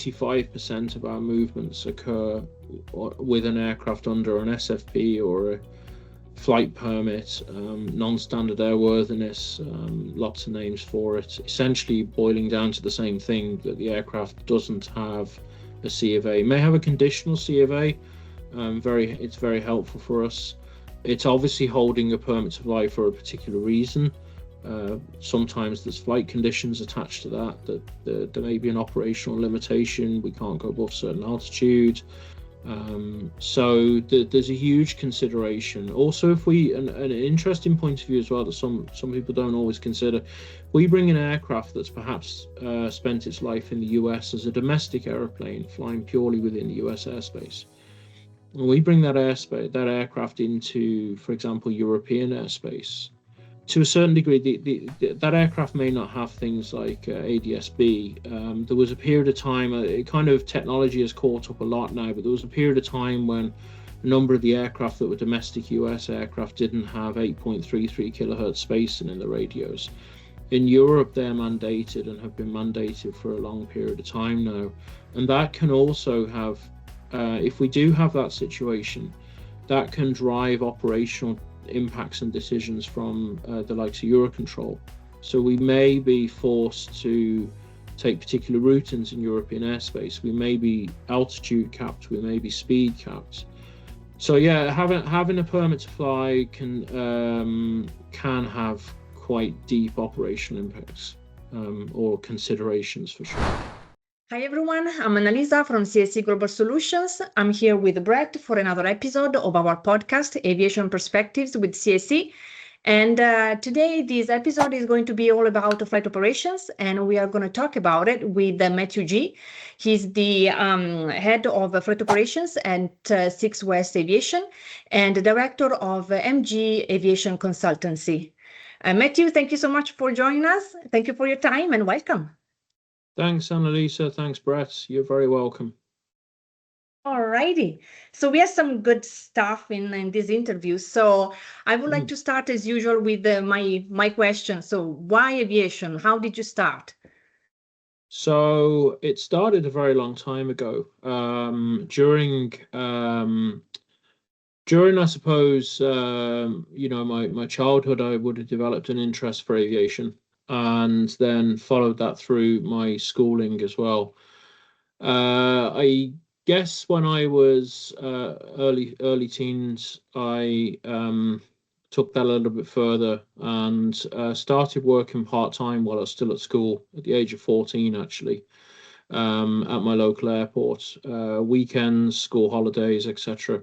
95% of our movements occur with an aircraft under an SFP or a flight permit, non-standard airworthiness, lots of names for it, essentially boiling down to the same thing, that the aircraft doesn't have a C of A. It may have a conditional C of A. It's very helpful for us. It's obviously holding a permit to fly for a particular reason. Sometimes there's flight conditions attached to that there may be an operational limitation. We can't go above a certain altitude. So there's a huge consideration. Also, if we an interesting point of view as well that some people don't always consider, we bring an aircraft that's perhaps spent its life in the US as a domestic airplane flying purely within the US airspace. When we bring that aircraft into, for example, European airspace, to a certain degree, that aircraft may not have things like ADS-B. There was a period of time, technology has caught up a lot now, but there was a period of time when a number of the aircraft that were domestic US aircraft didn't have 8.33 kilohertz spacing in the radios. In Europe, they're mandated and have been mandated for a long period of time now. And that can also have, if we do have that situation, that can drive operational impacts and decisions from the likes of Eurocontrol. So we may be forced to take particular routings in European airspace. We may be altitude capped, we may be speed capped. So yeah, having a permit to fly can have quite deep operational impacts or considerations for sure. Hi everyone, I'm Annalisa from C.A.C. Global Solutions. I'm here with Brett for another episode of our podcast, Aviation Perspectives with C.A.C. And today this episode is going to be all about flight operations, and we are going to talk about it with Matthew G. He's the head of flight operations at 6 West Aviation and director of MG Aviation Consultancy. Matthew, thank you so much for joining us. Thank you for your time and welcome. Thanks, Annalisa. Thanks, Brett. You're very welcome. All righty. So we have some good stuff in this interview. So I would like to start as usual with my question. So why aviation? How did you start? So it started a very long time ago. During I suppose my childhood, I would have developed an interest for aviation, and then followed that through my schooling as well. I guess when I was early teens, I took that a little bit further and started working part-time while I was still at school at the age of 14, actually, at my local airport, weekends, school holidays, etc.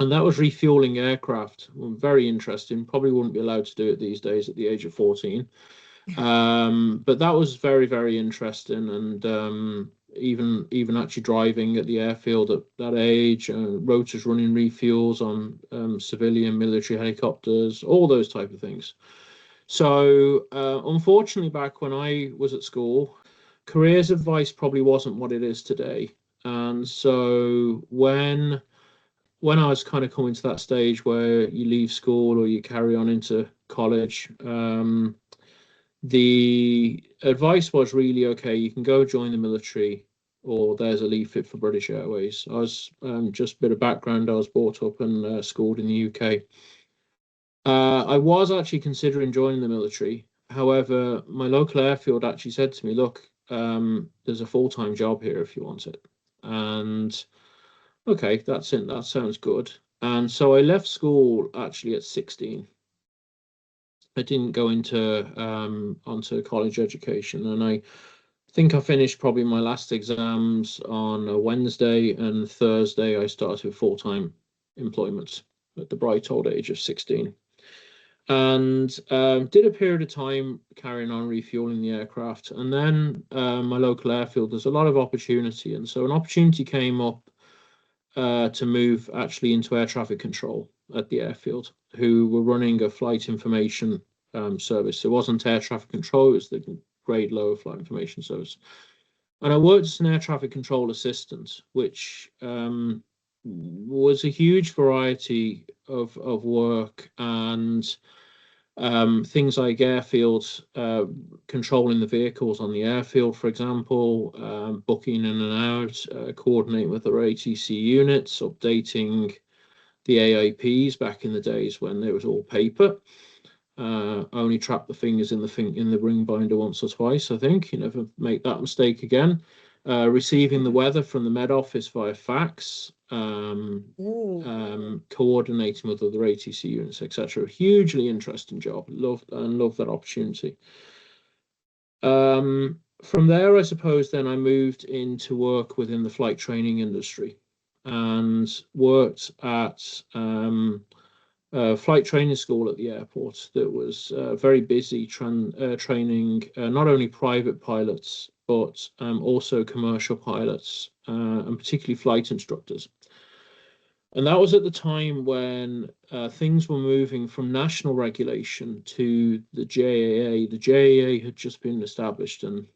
And that was refueling aircraft. Very interesting. Probably wouldn't be allowed to do it these days at the age of 14. But that was very, very interesting. And even actually driving at the airfield at that age, rotors running refuels on civilian military helicopters, all those type of things. So unfortunately, back when I was at school, careers advice probably wasn't what it is today. And so when I was kind of coming to that stage where you leave school or you carry on into college, the advice was really, okay, you can go join the military, or there's a leave fit for British Airways. I was just a bit of background. I was brought up and schooled in the UK. I was actually considering joining the military. However, my local airfield actually said to me, look, there's a full-time job here if you want it. And okay, that's it. That sounds good. And so I left school actually at 16. I didn't go onto college education, and I think I finished probably my last exams on a Wednesday, and Thursday I started full-time employment at the bright old age of 16. And did a period of time carrying on refueling the aircraft. And then my local airfield, there's a lot of opportunity. And so an opportunity came up to move actually into air traffic control at the airfield, who were running a flight information service. It wasn't air traffic control, it was the grade lower flight information service. And I worked as an air traffic control assistant, which was a huge variety of work. And Things like airfields, controlling the vehicles on the airfield, for example, booking in and out, coordinating with their ATC units, updating the AIPs back in the days when there was all paper. Only trap the fingers in the ring binder once or twice, I think. You never make that mistake again. Receiving the weather from the Met Office via fax, coordinating with other ATC units, etc. Hugely interesting job. Love that opportunity. From there, I suppose, then I moved into work within the flight training industry and worked at flight training school at the airport that was very busy training not only private pilots but also commercial pilots and particularly flight instructors. And that was at the time when things were moving from national regulation to the CAA. The CAA had just been established, and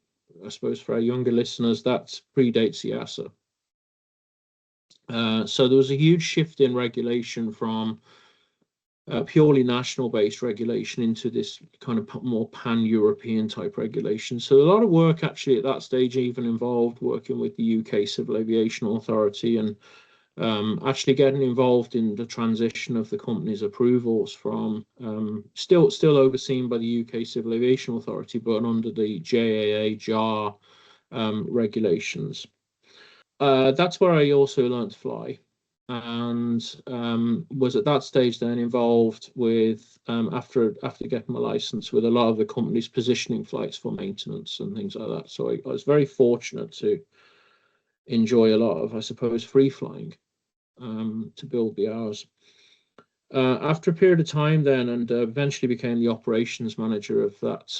I suppose for our younger listeners, that predates the C.A.C. So there was a huge shift in regulation from purely national-based regulation into this kind of more pan-European type regulation. So a lot of work actually at that stage even involved working with the UK Civil Aviation Authority and actually getting involved in the transition of the company's approvals from still overseen by the UK Civil Aviation Authority, but under the CAA JAR regulations. That's where I also learned to fly, and was at that stage then involved with after getting my license with a lot of the company's positioning flights for maintenance and things like that. So I was very fortunate to enjoy a lot of, I suppose, free flying to build the hours. After a period of time then, and eventually became the operations manager of that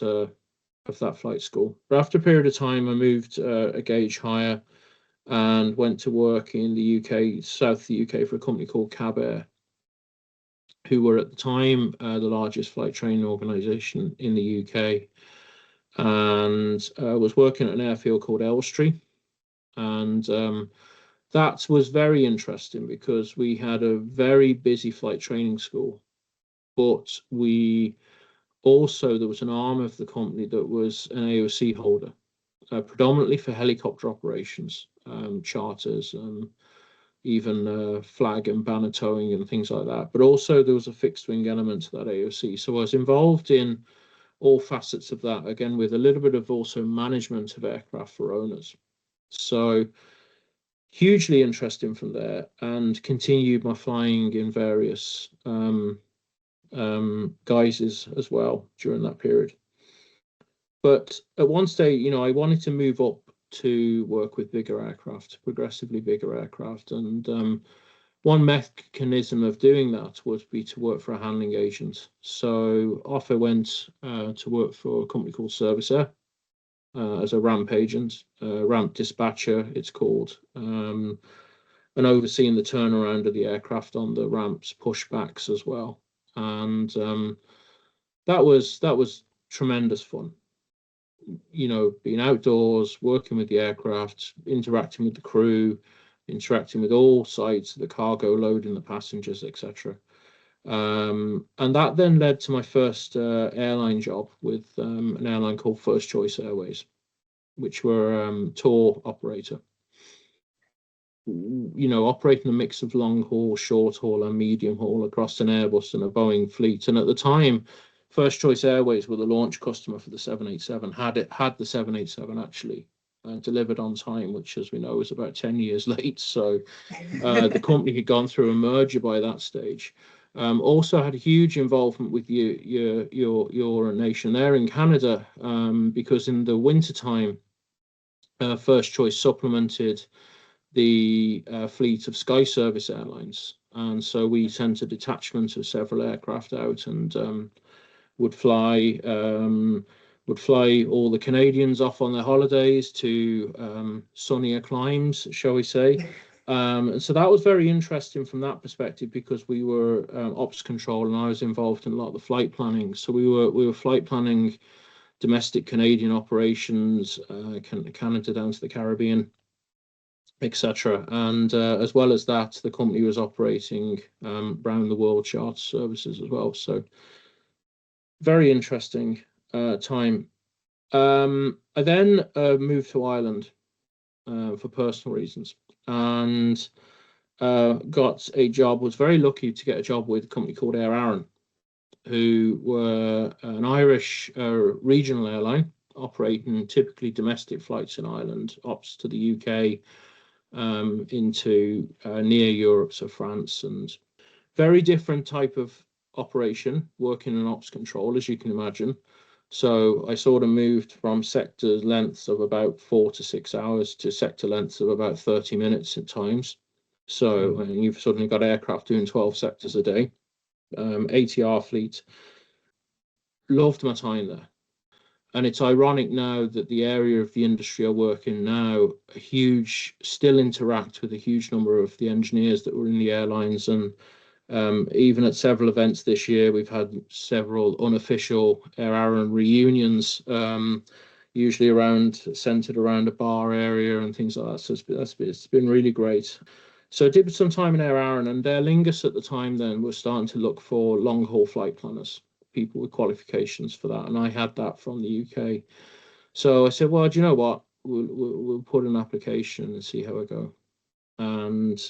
flight school. But after a period of time, I moved a gauge higher and went to work in the UK, south of the UK, for a company called CAB, who were at the time the largest flight training organisation in the UK, and was working at an airfield called Elstree. And that was very interesting because we had a very busy flight training school, but there was an arm of the company that was an AOC holder, predominantly for helicopter operations, charters, even flag and banner towing and things like that. But also there was a fixed wing element to that AOC. So I was involved in all facets of that, again, with a little bit of also management of aircraft for owners. So hugely interesting from there, and continued my flying in various guises as well during that period. But at one stage, I wanted to move up to work with bigger aircraft, progressively bigger aircraft. And one mechanism of doing that would be to work for a handling agent. So off I went to work for a company called Service Air as a ramp agent, ramp dispatcher, it's called, and overseeing the turnaround of the aircraft on the ramps, pushbacks as well. And that was tremendous fun. Being outdoors, working with the aircraft, interacting with the crew, interacting with all sides of the cargo, loading the passengers, etc. And that then led to my first airline job with an airline called First Choice Airways, which were tour operator. Operating a mix of long haul, short haul, and medium haul across an Airbus and a Boeing fleet. And at the time, First Choice Airways were the launch customer for the 787. Had the 787 actually delivered on time, which, as we know, was about 10 years late. So the company had gone through a merger by that stage. Also had a huge involvement with your nation there in Canada, because in the wintertime, First Choice supplemented the fleet of Sky Service airlines. And so we sent a detachment of several aircraft out and would fly all the Canadians off on their holidays to sunnier climes, shall we say. And so that was very interesting from that perspective, because we were ops control and I was involved in a lot of the flight planning. So we were flight planning domestic Canadian operations, Canada down to the Caribbean, etc. And as well as that, the company was operating round the world charter services as well. So very interesting time. I then moved to Ireland for personal reasons, and got a job, was very lucky to get a job with a company called Aer Arann, who were an Irish regional airline operating typically domestic flights in Ireland, ops to the UK, into near Europe, so France, and very different type of operation, working in ops control, as you can imagine. So I sort of moved from sector lengths of about 4 to 6 hours to sector lengths of about 30 minutes at times. So you've suddenly got aircraft doing 12 sectors a day, ATR fleet. Loved my time there. And it's ironic now that the area of the industry I work in now, still interact with a huge number of the engineers that were in the airlines. And even at several events this year, we've had several unofficial Aer Arann reunions, usually centered around a bar area and things like that. So it's been really great. So I did some time in Aer Arann, and Aer Lingus at the time then was starting to look for long-haul flight planners, people with qualifications for that, and I had that from the UK. So I said, well, do you know what? We'll put an application and see how I go. And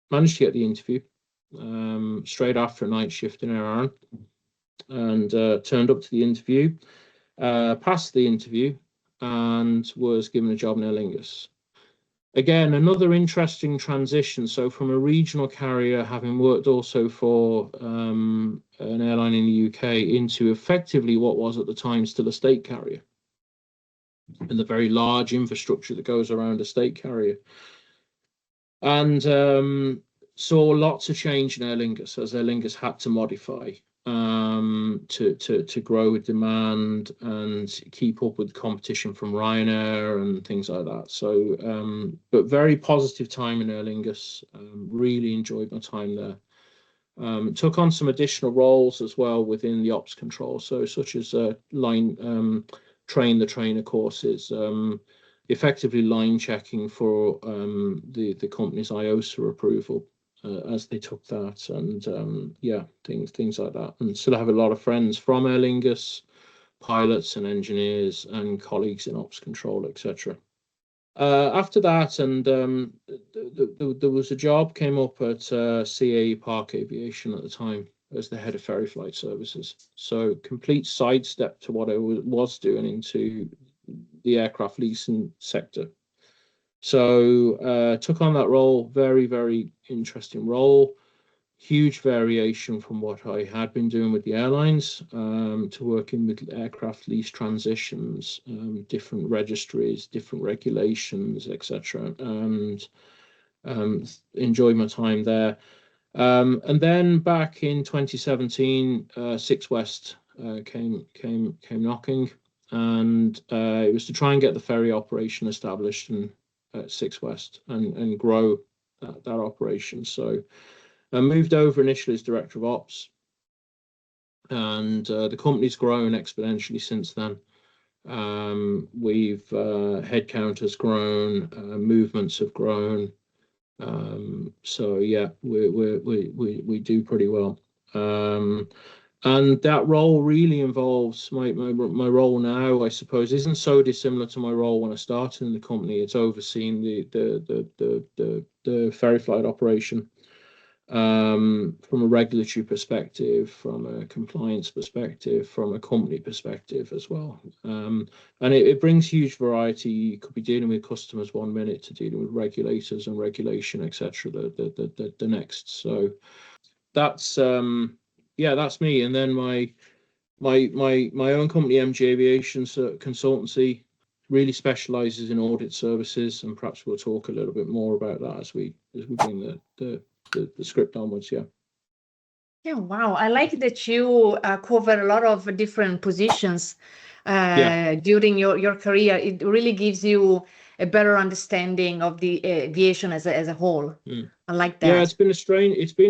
managed to get the interview straight after a night shift in Aer Arann, and turned up to the interview, passed the interview, and was given a job in Aer Lingus. Again, another interesting transition. So from a regional carrier, having worked also for an airline in the UK, into effectively what was at the time still a state carrier, and the very large infrastructure that goes around a state carrier. And saw lots of change in Aer Lingus, as Aer Lingus had to modify to grow with demand and keep up with competition from Ryanair and things like that. So, but very positive time in Aer Lingus. Really enjoyed my time there. Took on some additional roles as well within the ops control, so such as train the trainer courses, effectively line checking for the company's IOSA approval. As they took that, and yeah, things like that, and still have a lot of friends from Aer Lingus, pilots and engineers and colleagues in ops control, etc. After that, and there was a job came up at C.A.E. Park Aviation at the time as the head of ferry flight services. So complete sidestep to what I was doing into the aircraft leasing sector. So took on that role, very, very interesting role, huge variation from what I had been doing with the airlines, to working with aircraft lease transitions, different registries, different regulations, etc. And enjoyed my time there. And then back in 2017, 6 West came knocking, and it was to try and get the ferry operation established and at 6 West and grow that operation. So I moved over initially as director of ops, and the company's grown exponentially since then. We've headcount has grown, movements have grown. So yeah, we do pretty well. And that role really involves my role now, I suppose, isn't so dissimilar to my role when I started in the company. It's overseeing the ferry flight operation, from a regulatory perspective, from a compliance perspective, from a company perspective as well. And it brings huge variety. You could be dealing with customers 1 minute to dealing with regulators and regulation, etc. The next. So that's yeah, that's me. And then my own company, MG Aviation Consultancy, really specializes in audit services, and perhaps we'll talk a little bit more about that as we bring the script onwards. Yeah. Yeah, wow. I like that you cover a lot of different positions during your career. It really gives you a better understanding of the aviation as a whole. I like that. Yeah, it's been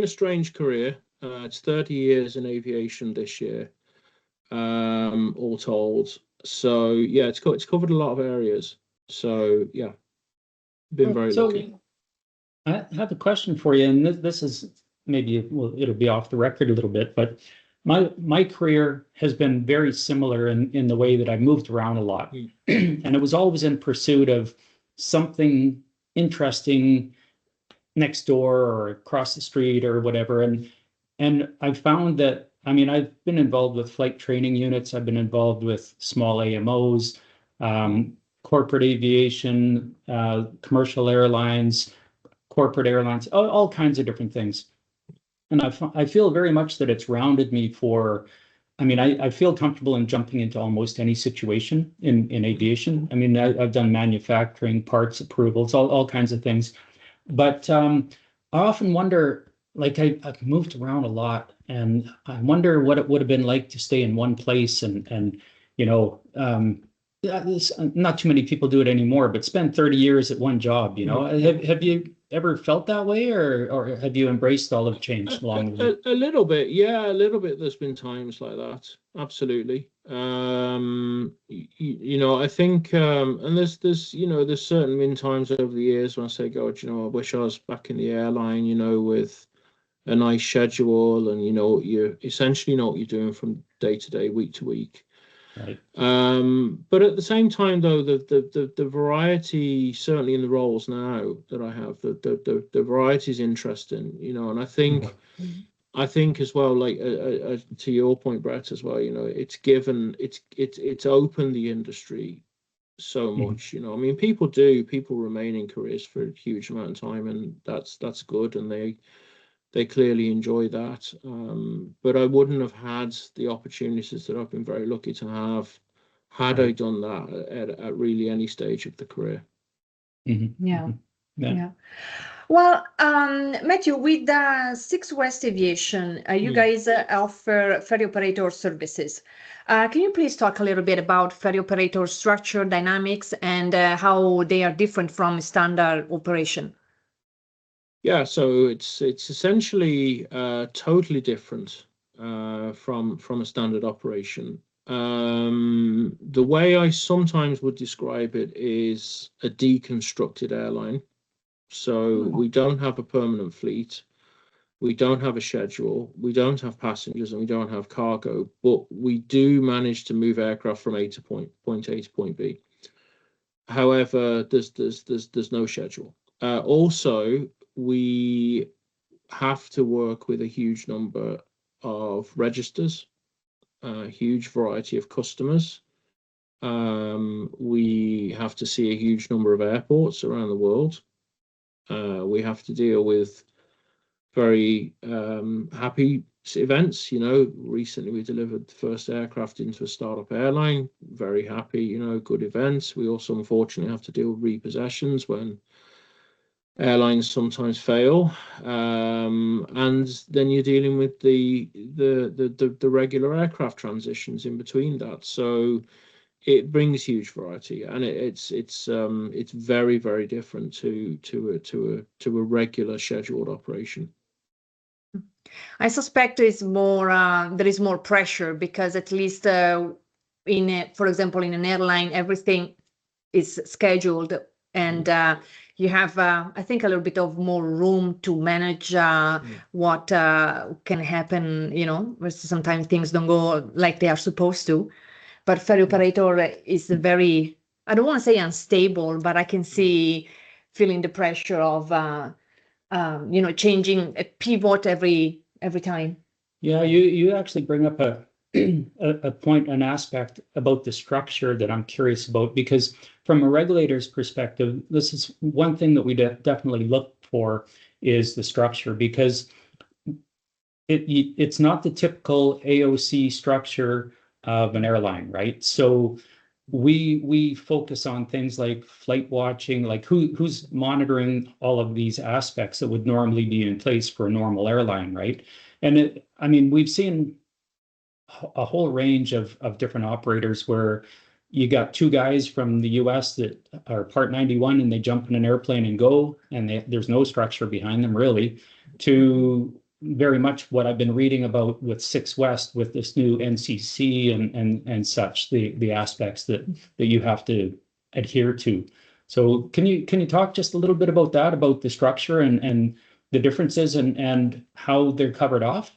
a strange career. It's 30 years in aviation this year, all told. So yeah, it's covered a lot of areas. So yeah, been very lucky. I have a question for you, and this is maybe, well, it'll be off the record a little bit, but my career has been very similar in the way that I moved around a lot. And it was always in pursuit of something interesting next door or across the street or whatever. And I found that, I mean, I've been involved with flight training units. I've been involved with small AMOs, corporate aviation, commercial airlines, corporate airlines, all kinds of different things. And I feel very much that it's rounded me for, I mean, I feel comfortable in jumping into almost any situation in aviation. I mean, I've done manufacturing, parts approvals, all kinds of things. But I often wonder, like I've moved around a lot, and I wonder what it would have been like to stay in one place and you know, not too many people do it anymore, but spend 30 years at one job, you know. Have you ever felt that way, or have you embraced all of the change along the way? A little bit, yeah, a little bit. There's been times like that, absolutely. You know, I think, and there's you know, there's certainly been times over the years when I say, God, you know, I wish I was back in the airline, you know, with a nice schedule, and you know, you essentially know what you're doing from day to day, week to week. Right. But at the same time, though, the variety, certainly in the roles now that I have, the variety is interesting, you know, and I think as well, like to your point, Brett, as well, you know, it's opened the industry so much, you know. I mean, people remain in careers for a huge amount of time, and that's good, and they clearly enjoy that. But I wouldn't have had the opportunities that I've been very lucky to have had I done that at really any stage of the career. Yeah. Well, Matthew, with Six West Aviation, you guys offer ferry operator services. Can you please talk a little bit about ferry operator structure, dynamics, and how they are different from standard operation? Yeah, so it's essentially totally different from a standard operation. The way I sometimes would describe it is a deconstructed airline. So we don't have a permanent fleet, we don't have a schedule, we don't have passengers, and we don't have cargo, but we do manage to move aircraft from point A to point B. However, there's no schedule. Also, we have to work with a huge number of registers, a huge variety of customers. We have to see a huge number of airports around the world. We have to deal with very happy events. You know, recently we delivered the first aircraft into a startup airline. Very happy, you know, good events. We also unfortunately have to deal with repossessions when airlines sometimes fail, and then you're dealing with the regular aircraft transitions in between that. So it brings huge variety, and it's very, very different to a regular scheduled operation. I suspect there is more pressure because at least for example, in an airline, everything is scheduled, and you have, I think, a little bit of more room to manage what can happen, you know, versus sometimes things don't go like they are supposed to. But ferry operator is very, I don't want to say unstable, but I can see feeling the pressure of, you know, changing a pivot every time. Yeah, you actually bring up a point, an aspect about the structure that I'm curious about, because from a regulator's perspective, this is one thing that we definitely look for is the structure, because it's not the typical AOC structure of an airline, right? So we focus on things like flight watching, like who's monitoring all of these aspects that would normally be in place for a normal airline, right? And I mean, we've seen a whole range of different operators where you got two guys from the US that are Part 91 and they jump in an airplane and go, and there's no structure behind them really, to very much what I've been reading about with Six West, with this new NCC and such, the aspects that you have to adhere to. So can you talk just a little bit about that, about the structure and the differences and how they're covered off?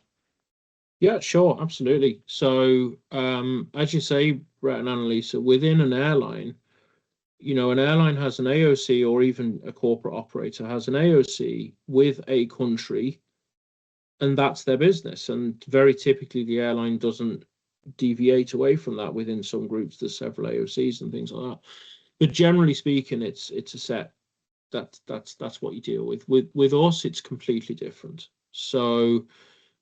Yeah, sure, absolutely. So, as you say, Brett and Annalisa, within an airline, an airline has an AOC, or even a corporate operator has an AOC with a country, and that's their business. And very typically, the airline doesn't deviate away from that. Within some groups, there's several AOCs and things like that. But generally speaking, it's a set. That's what you deal with. With us, it's completely different. So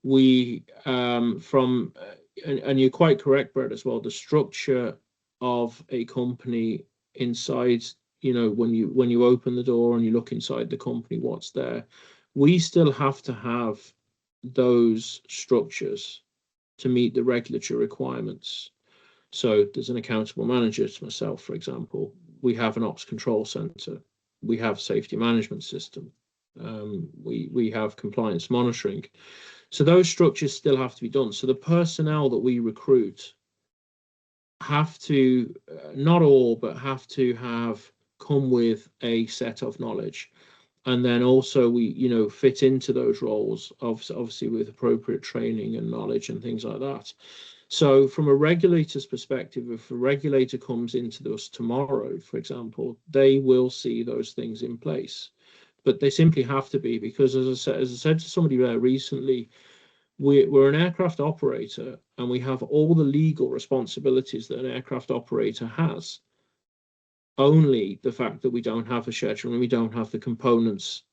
we and you're quite correct, Brett, as well. The structure of a company inside, when you open the door and you look inside the company, what's there, we still have to have those structures to meet the regulatory requirements. So there's an accountable manager, to myself, for example. We have an ops control center. We have safety management system. We have compliance monitoring. So those structures still have to be done. So the personnel that we recruit have to, not all, but have to have come with a set of knowledge. And then also we, fit into those roles, obviously with appropriate training and knowledge and things like that. So from a regulator's perspective, if a regulator comes into us tomorrow, for example, they will see those things in place. But they simply have to be, because as I said to somebody there recently, we're an aircraft operator, and we have all the legal responsibilities that an aircraft operator has. Only the fact that we don't have a schedule and we don't have the components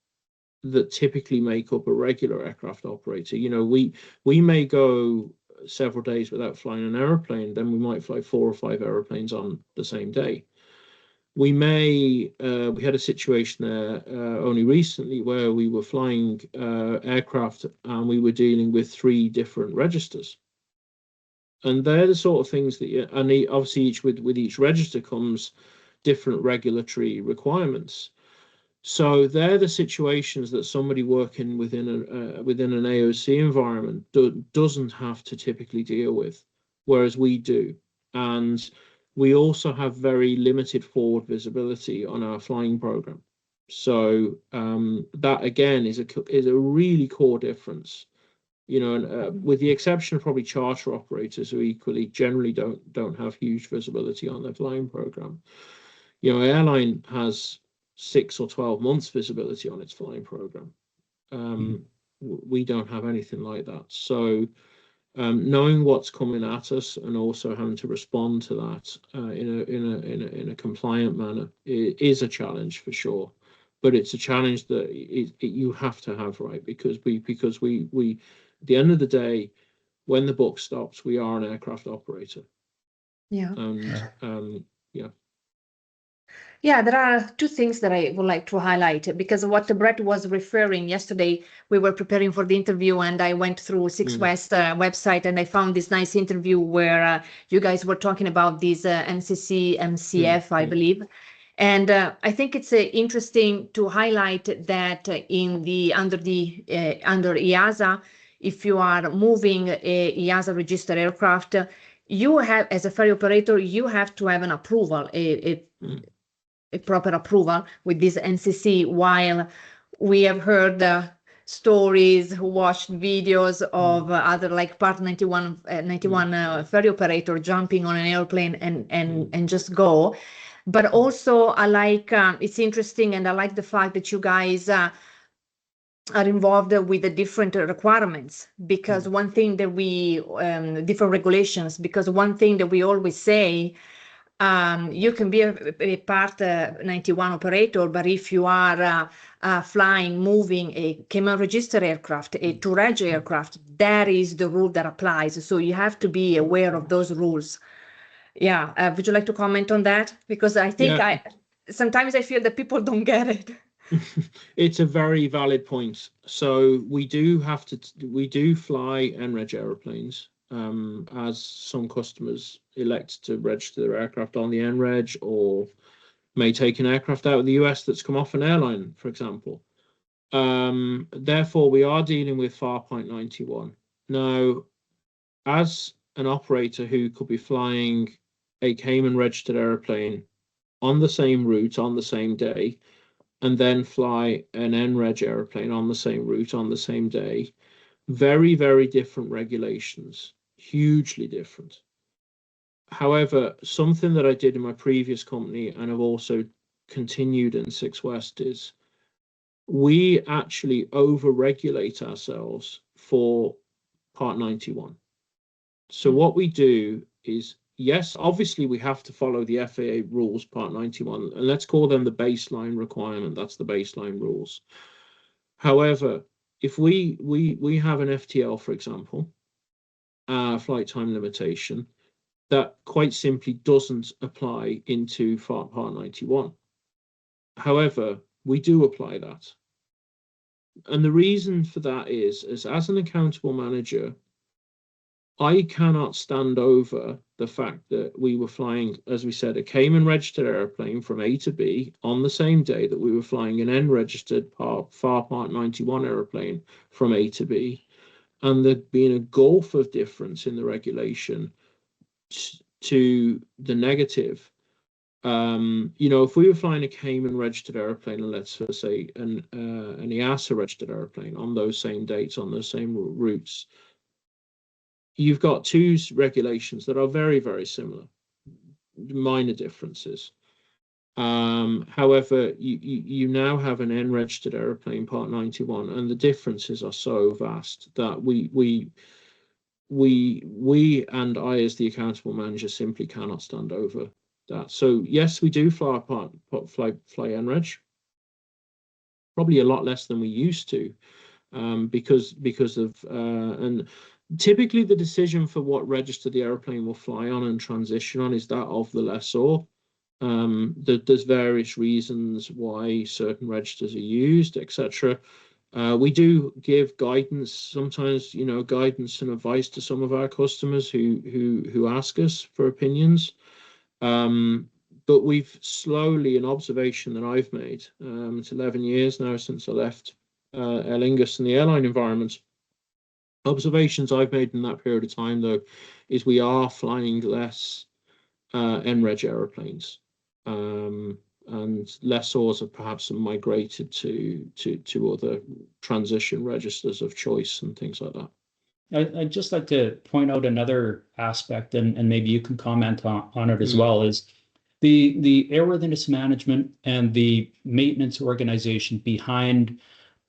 that typically make up a regular aircraft operator. We may go several days without flying an aeroplane, then we might fly 4 or 5 aeroplanes on the same day. We had a situation there only recently where we were flying aircraft and we were dealing with 3 different registers. And they're the sort of things that, obviously with each register comes different regulatory requirements. So they're the situations that somebody working within an AOC environment doesn't have to typically deal with, whereas we do. And we also have very limited forward visibility on our flying program. So that again is a really core difference. And with the exception of probably charter operators, who equally generally don't have huge visibility on their flying program. Airline has 6 or 12 months visibility on its flying program. We don't have anything like that. So knowing what's coming at us and also having to respond to that in a compliant manner is a challenge for sure. But it's a challenge that you have to have, right? Because we at the end of the day, when the buck stops, we are an aircraft operator. Yeah. And yeah. Yeah, there are 2 things that I would like to highlight, because what Brett was referring yesterday, we were preparing for the interview and I went through 6 West website and I found this nice interview where you guys were talking about these NCC, MCF, I believe. And I think it's interesting to highlight that under EASA, if you are moving a EASA registered aircraft, you have, as a ferry operator, you have to have an approval, a proper approval with this NCC, while we have heard stories, watched videos of other like Part 91 ferry operator jumping on an airplane and just go. But also I like, it's interesting, and I like the fact that you guys are involved with the different requirements, because one thing that we, different regulations, because one thing that we always say, you can be a Part 91 operator, but if you are moving a CAMO registered aircraft, a to-reg aircraft, that is the rule that applies. So you have to be aware of those rules. Yeah. Would you like to comment on that? Because I think sometimes I feel that people don't get it. It's a very valid point. So we do fly NREG airplanes, as some customers elect to register their aircraft on the NREG, or may take an aircraft out of the US that's come off an airline, for example. Therefore, we are dealing with FAR Point 91. Now, as an operator who could be flying a Cayman registered airplane on the same route on the same day, and then fly an NREG airplane on the same route on the same day, Very, very different regulations, hugely different. However, something that I did in my previous company and have also continued in Six West is we actually over-regulate ourselves for Part 91. So what we do is, yes, obviously we have to follow the FAA rules, Part 91, and let's call them the baseline requirement. That's the baseline rules. However, if we have an FTL, for example, flight time limitation, that quite simply doesn't apply into Part 91. However, we do apply that. And the reason for that is as an accountable manager, I cannot stand over the fact that we were flying, as we said, a Cayman registered airplane from A to B on the same day that we were flying an N registered FAR Part 91 airplane from A to B, and there being a gulf of difference in the regulation to the negative. If we were flying a Cayman registered airplane, and let's say an IASA registered airplane on those same dates, on those same routes, you've got two regulations that are very, very similar, minor differences. However, you now have an N registered airplane Part 91, and the differences are so vast that we and I, as the accountable manager, simply cannot stand over that. So yes, we do fly NREG, probably a lot less than we used to, because of and typically the decision for what register the airplane will fly on and transition on is that of the lessor. There's various reasons why certain registers are used, etc. We do give guidance sometimes, guidance and advice to some of our customers who ask us for opinions. But we've slowly, an observation that I've made, it's 11 years now since I left Aer Lingus and the airline environment. Observations I've made in that period of time, though, is we are flying less NREG aeroplanes, and lessors have perhaps migrated to other transition registers of choice and things like that. I'd just like to point out another aspect, and maybe you can comment on it as well, is the airworthiness management and the maintenance organization behind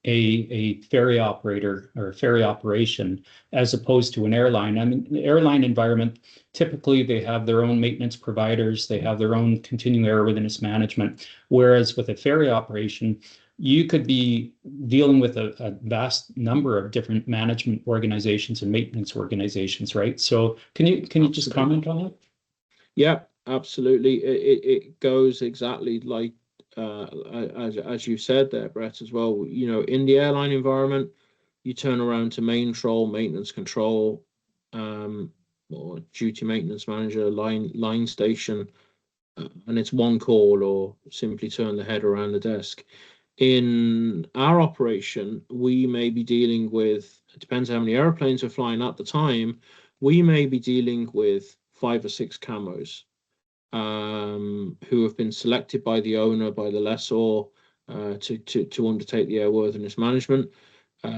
a ferry operator or a ferry operation, as opposed to an airline. I mean, the airline environment, typically they have their own maintenance providers, they have their own continuing airworthiness management, whereas with a ferry operation, you could be dealing with a vast number of different management organizations and maintenance organizations, right? So can you just comment on that? Yeah, absolutely. It goes exactly like as you said there, Brett, as well. In the airline environment, you turn around to maintenance control, or duty maintenance manager, line station, and it's one call, or simply turn the head around the desk. In our operation, we may be dealing with, it depends how many airplanes are flying at the time, we may be dealing with 5 or 6 CAMOs who have been selected by the owner, by the lessor, to undertake the airworthiness management.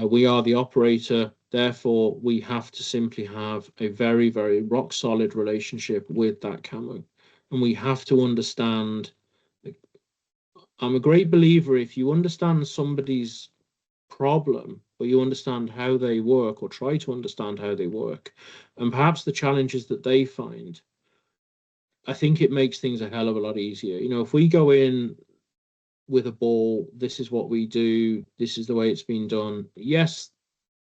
We are the operator, therefore we have to simply have a very, very rock solid relationship with that CAMO, and we have to understand. I'm a great believer, if you understand somebody's problem, or you understand how they work, or try to understand how they work, and perhaps the challenges that they find, I think it makes things a hell of a lot easier. If we go in with a ball, this is what we do, this is the way it's been done. Yes,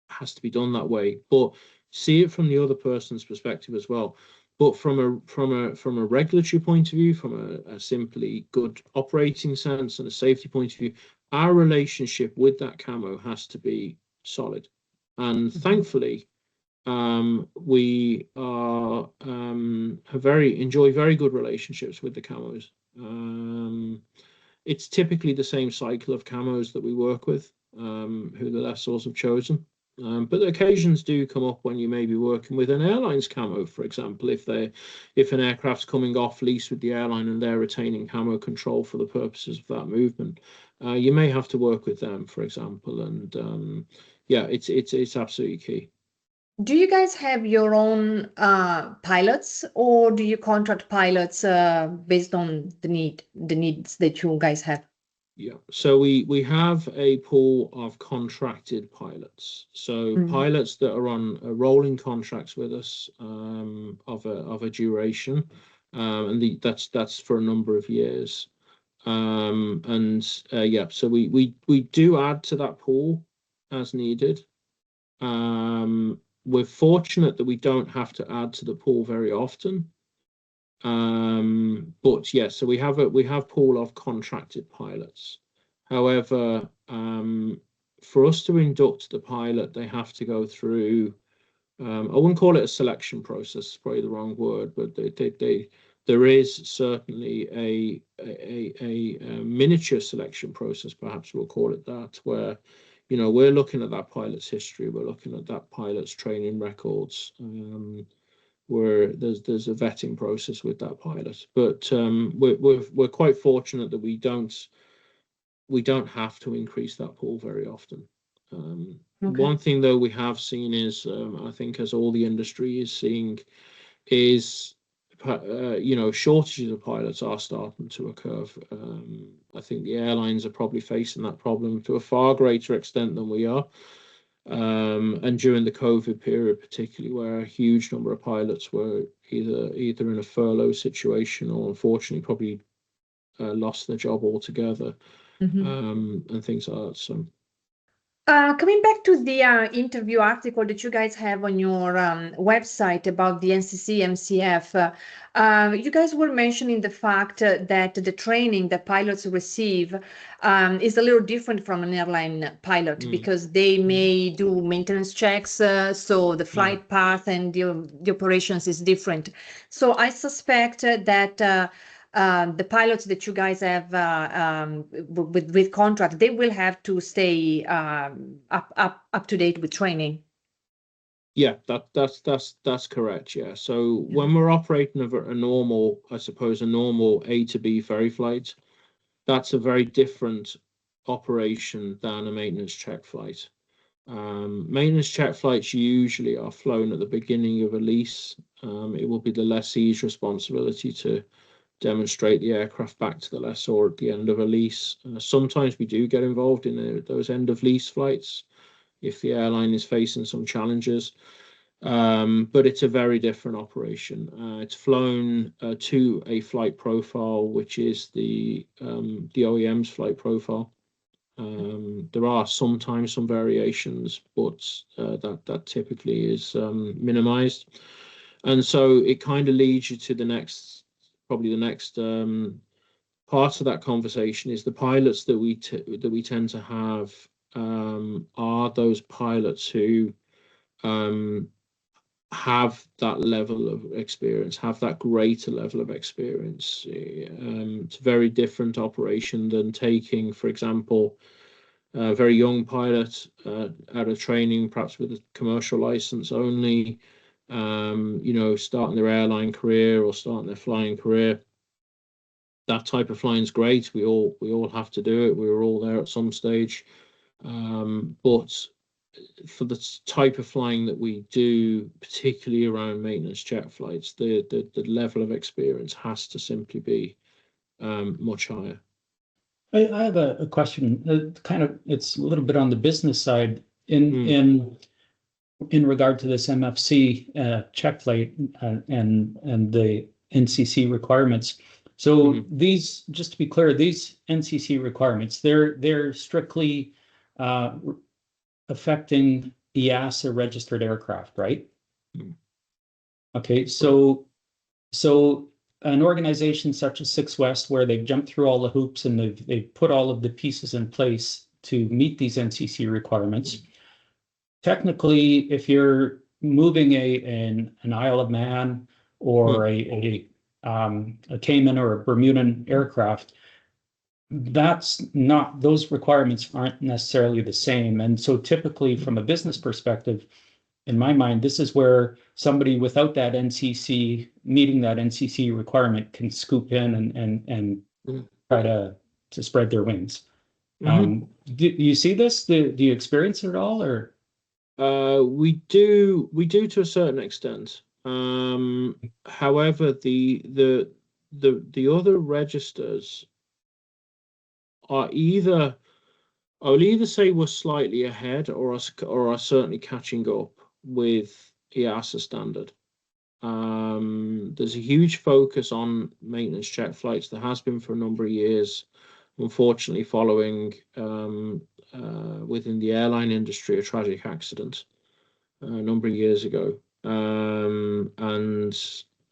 it has to be done that way, but see it from the other person's perspective as well. But from a regulatory point of view, from a simply good operating sense and a safety point of view, our relationship with that CAMO has to be solid. And thankfully, we are enjoy very good relationships with the CAMOs. It's typically the same cycle of CAMOs that we work with, who the lessors have chosen. But the occasions do come up when you may be working with an airline's CAMO, for example, if an aircraft's coming off lease with the airline and they're retaining CAMO control for the purposes of that movement, you may have to work with them, for example, and yeah, it's absolutely key. Do you guys have your own pilots, or do you contract pilots based on the needs that you guys have? Yeah, so we have a pool of contracted pilots. So pilots that are on rolling contracts with us of a duration, and that's for a number of years. Yeah, so we do add to that pool as needed. We're fortunate that we don't have to add to the pool very often. But yeah, so we have pool of contracted pilots. However, for us to induct the pilot, they have to go through, I wouldn't call it a selection process, it's probably the wrong word, but there is certainly a miniature selection process, perhaps we'll call it that, where we're looking at that pilot's history, we're looking at that pilot's training records, where there's a vetting process with that pilot. But we're quite fortunate that we don't have to increase that pool very often. One thing though we have seen is, I think as all the industry is seeing, is shortages of pilots are starting to occur. I think the airlines are probably facing that problem to a far greater extent than we are. And during the COVID period, particularly, where a huge number of pilots were either in a furlough situation or unfortunately probably lost their job altogether, and things like that. So. Coming back to the interview article that you guys have on your website about the NCC MCF, you guys were mentioning the fact that the training that pilots receive is a little different from an airline pilot because they may do maintenance checks, so the flight path and the operations is different. So I suspect that the pilots that you guys have with contract, they will have to stay up to date with training. Yeah, that's correct. Yeah. So when we're operating a normal, I suppose, a normal A to B ferry flight, that's a very different operation than a maintenance check flight. Maintenance check flights usually are flown at the beginning of a lease. It will be the lessee's responsibility to demonstrate the aircraft back to the lessor at the end of a lease. Sometimes we do get involved in those end of lease flights if the airline is facing some challenges, but it's a very different operation. It's flown to a flight profile, which is the OEM's flight profile. There are sometimes some variations, but that typically is minimized, and so it kind of leads you to the next part of that conversation is the pilots that we tend to have are those pilots who have that level of experience, have that greater level of experience. It's a very different operation than taking, for example, a very young pilot out of training, perhaps with a commercial license only, starting their airline career or starting their flying career. That type of flying is great. We all have to do it. We were all there at some stage. But for the type of flying that we do, particularly around maintenance jet flights, the level of experience has to simply be much higher. I have a question. It's a little bit on the business side in regard to this MFC check flight and the NCC requirements. So these, just to be clear, these NCC requirements, they're strictly affecting EASA registered aircraft, right? Okay, so an organization such as Six West, where they've jumped through all the hoops and they've put all of the pieces in place to meet these NCC requirements. Technically, if you're moving an Isle of Man or a Cayman or a Bermudan aircraft, those requirements aren't necessarily the same. And so typically from a business perspective, in my mind, this is where somebody without that NCC, meeting that NCC requirement, can scoop in and try to spread their wings. Do you see this? Do you experience it at all, or? We do to a certain extent. However, the other registers are either, I will either say we're slightly ahead or are certainly catching up with EASA standard. There's a huge focus on maintenance check flights. There has been for a number of years. Unfortunately, following within the airline industry a tragic accident a number of years ago, and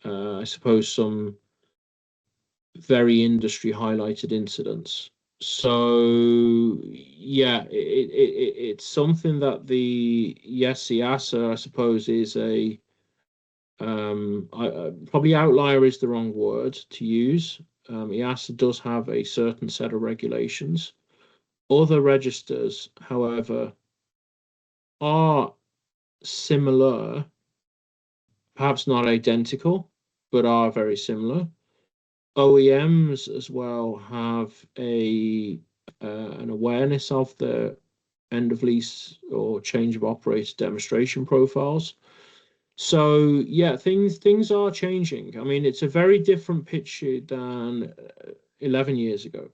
I suppose some very industry highlighted incidents. So yeah, it's something that the CASA, I suppose, is a probably outlier is the wrong word to use. EASA does have a certain set of regulations. Other registers, however, are similar, perhaps not identical, but are very similar. OEMs as well have an awareness of the end of lease or change of operator demonstration profiles. So yeah, things are changing. I mean, it's a very different picture than 11 years ago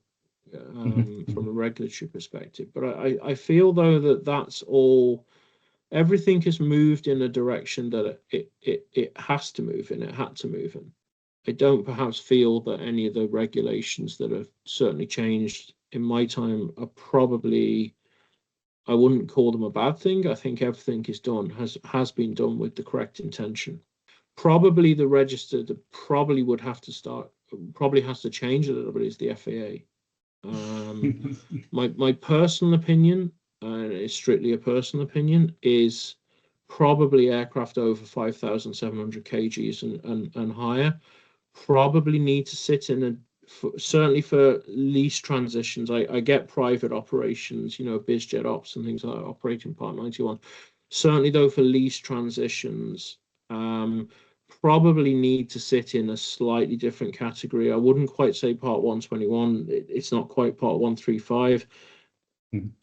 from a regulatory perspective. But I feel though that that's all. Everything has moved in a direction that it has to move in. It had to move in. I don't perhaps feel that any of the regulations that have certainly changed in my time are probably, I wouldn't call them a bad thing. I think everything is done, has been done with the correct intention. Probably the register that probably would have to start, probably has to change a little bit is the FAA. My personal opinion, and it's strictly a personal opinion, is probably aircraft over 5,700 kgs and higher probably need to sit in certainly for lease transitions. I get private operations, BizJet ops and things like that, operating Part 91. Certainly though, for lease transitions, probably need to sit in a slightly different category. I wouldn't quite say Part 121. It's not quite Part 135.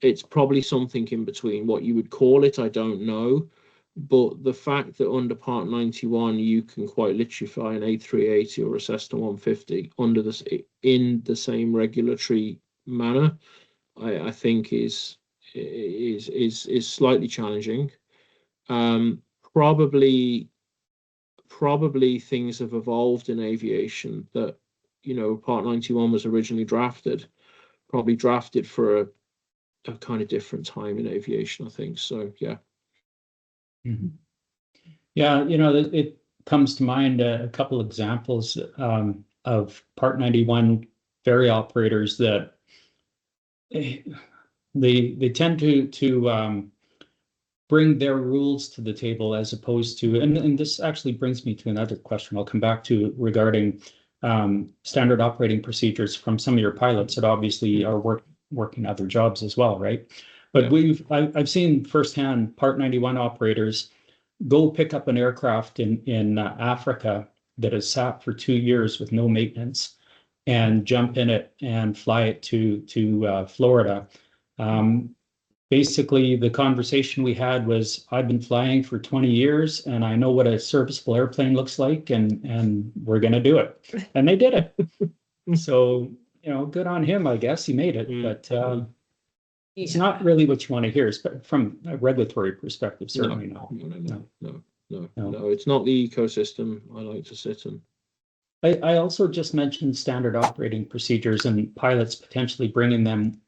It's probably something in between. What you would call it, I don't know. But the fact that under Part 91 you can quite literally fly an A380 or a Cessna 150 under this in the same regulatory manner, I think is slightly challenging. Probably things have evolved in aviation that Part 91 was originally drafted for a kind of different time in aviation, I think. So yeah. Yeah, it comes to mind a couple examples of Part 91 ferry operators that they tend to bring their rules to the table as opposed to, and this actually brings me to another question I'll come back to regarding standard operating procedures from some of your pilots that obviously are working other jobs as well, right? But I've seen firsthand Part 91 operators go pick up an aircraft in Africa that has sat for 2 years with no maintenance and jump in it and fly it to Florida. Basically, the conversation we had was, I've been flying for 20 years and I know what a serviceable airplane looks like, and we're going to do it. And they did it. So, good on him, I guess. He made it. But it's not really what you want to hear, from a regulatory perspective, certainly no. It's not the ecosystem I like to sit in. I also just mentioned standard operating procedures and pilots potentially bringing them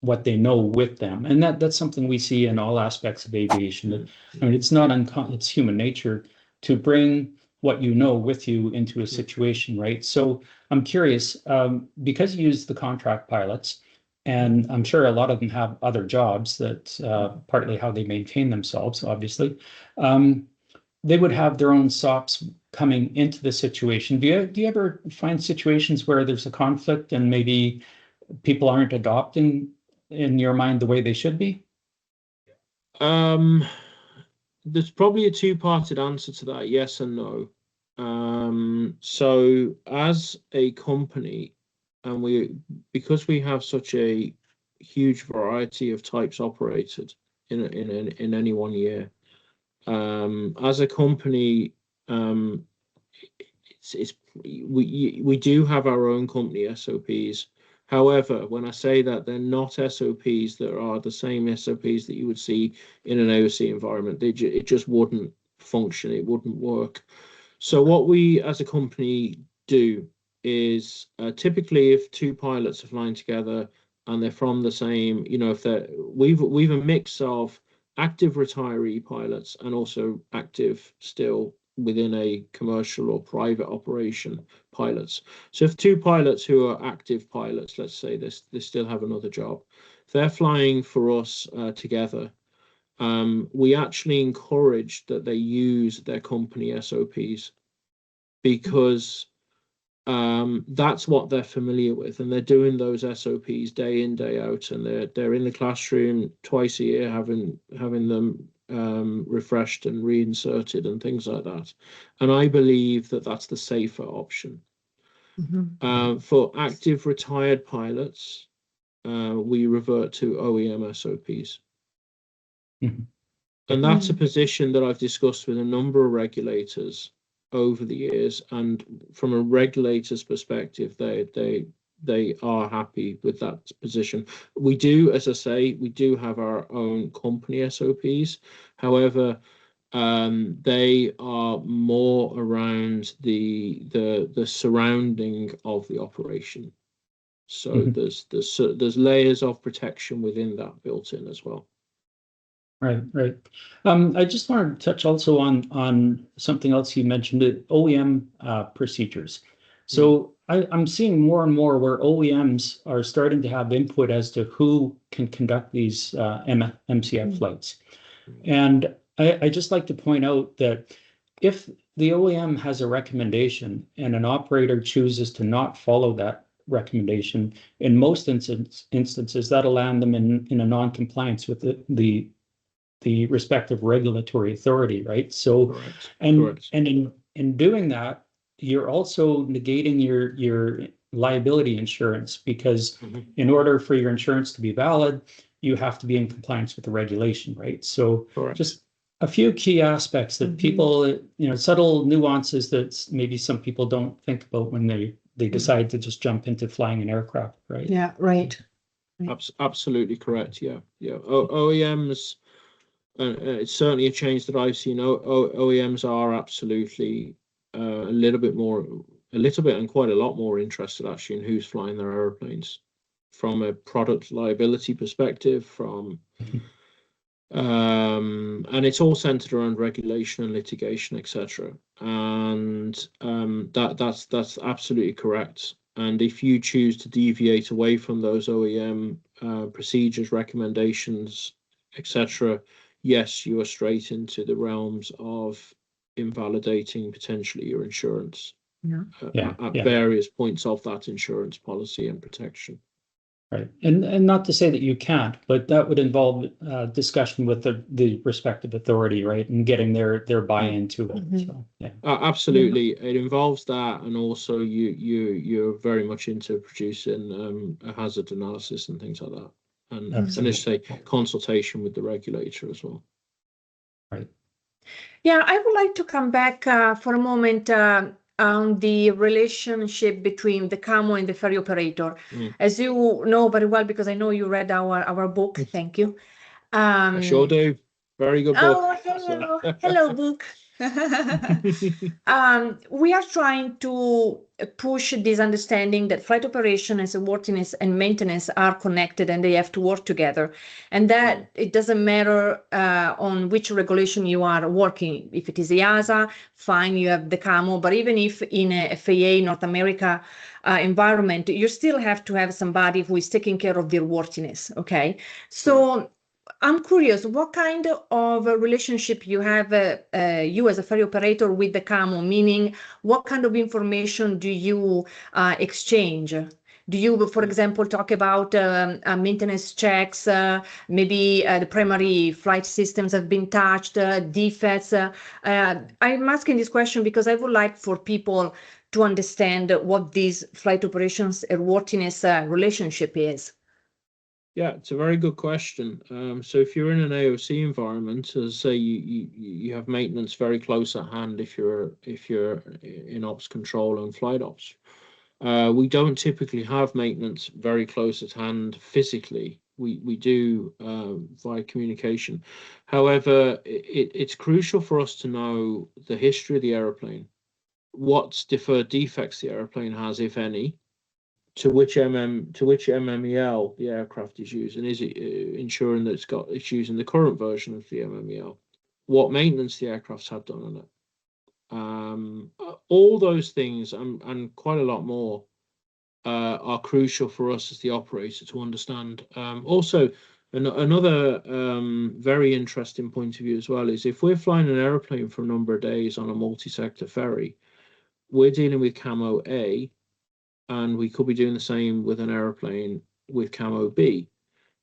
what they know with them, and that's something we see in all aspects of aviation. I mean, it's not uncommon; it's human nature to bring what you know with you into a situation, right? So I'm curious, because you use the contract pilots, and I'm sure a lot of them have other jobs that partly how they maintain themselves, obviously. They would have their own SOPs coming into the situation. Do you ever find situations where there's a conflict and maybe people aren't adopting, in your mind, the way they should be? There's probably a two-parted answer to that, yes and no. So as a company, and because we have such a huge variety of types operated in any one year. As a company, we do have our own company SOPs. However, when I say that, they're not SOPs that are the same SOPs that you would see in an AOC environment. It just wouldn't function. It wouldn't work. So what we as a company do is typically if two pilots are flying together and they're from the same, if we've a mix of active retiree pilots and also active still within a commercial or private operation pilots. So if two pilots who are active pilots, let's say they still have another job, if they're flying for us together, we actually encourage that they use their company SOPs because that's what they're familiar with, and they're doing those SOPs day in, day out, and they're in the classroom twice a year having them refreshed and reinserted and things like that. And I believe that that's the safer option. For active retired pilots, we revert to OEM SOPs. And that's a position that I've discussed with a number of regulators over the years, and from a regulator's perspective, they are happy with that position. We do, as I say, we do have our own company SOPs. However, they are more around the surrounding of the operation. So there's layers of protection within that built in as well. Right. I just wanted to touch also on something else you mentioned, the OEM procedures. So I'm seeing more and more where OEMs are starting to have input as to who can conduct these MCF flights. And I just like to point out that if the OEM has a recommendation and an operator chooses to not follow that recommendation, in most instances, that'll land them in a non-compliance with the respective regulatory authority, right? So, Correct. and in doing that, you're also negating your liability insurance, because in order for your insurance to be valid, you have to be in compliance with the regulation, right? So just a few key aspects that people, subtle nuances that maybe some people don't think about when they decide to just jump into flying an aircraft, right? Yeah, right. Absolutely correct. Yeah. OEMs. It's certainly a change that I've seen. OEMs are absolutely a little bit and quite a lot more interested actually in who's flying their airplanes from a product liability perspective, and it's all centered around regulation and litigation, etc. And that's absolutely correct. And if you choose to deviate away from those OEM procedures, recommendations, etc., yes, you are straight into the realms of invalidating potentially your insurance at various points of that insurance policy and protection. Right. And not to say that you can't, but that would involve discussion with the respective authority, right? And getting their buy-in to it. So, yeah. Absolutely. It involves that, and also you're very much into producing a hazard analysis and things like that. And as I say, consultation with the regulator as well. Right. Yeah, I would like to come back for a moment on the relationship between the CAMO and the ferry operator. As you know very well, because I know you read our book. Thank you. I sure do. Very good book. Oh, hello. Hello, book. We are trying to push this understanding that flight operations, airworthiness and maintenance are connected and they have to work together, and that it doesn't matter on which regulation you are working. If it is EASA, fine, you have the CAMO, but even if in a FAA North America environment, you still have to have somebody who is taking care of the airworthiness. Okay, so I'm curious, what kind of a relationship you have, you as a ferry operator, with the CAMO, meaning what kind of information do you exchange? Do you, for example, talk about maintenance checks, maybe the primary flight systems have been touched, defects? I'm asking this question because I would like for people to understand what this flight operations airworthiness relationship is. Yeah, it's a very good question. So if you're in an AOC environment, as say you have maintenance very close at hand if you're in ops control and flight ops. We don't typically have maintenance very close at hand physically. We do via communication. However, it's crucial for us to know the history of the aeroplane, what deferred defects the aeroplane has, if any, to which MMEL the aircraft is using. Is it ensuring that it's using the current version of the MMEL? What maintenance the aircrafts have done on it? All those things and quite a lot more are crucial for us as the operator to understand. Also, another very interesting point of view as well is if we're flying an aeroplane for a number of days on a multi-sector ferry, we're dealing with CAMO A, and we could be doing the same with an aeroplane with CAMO B.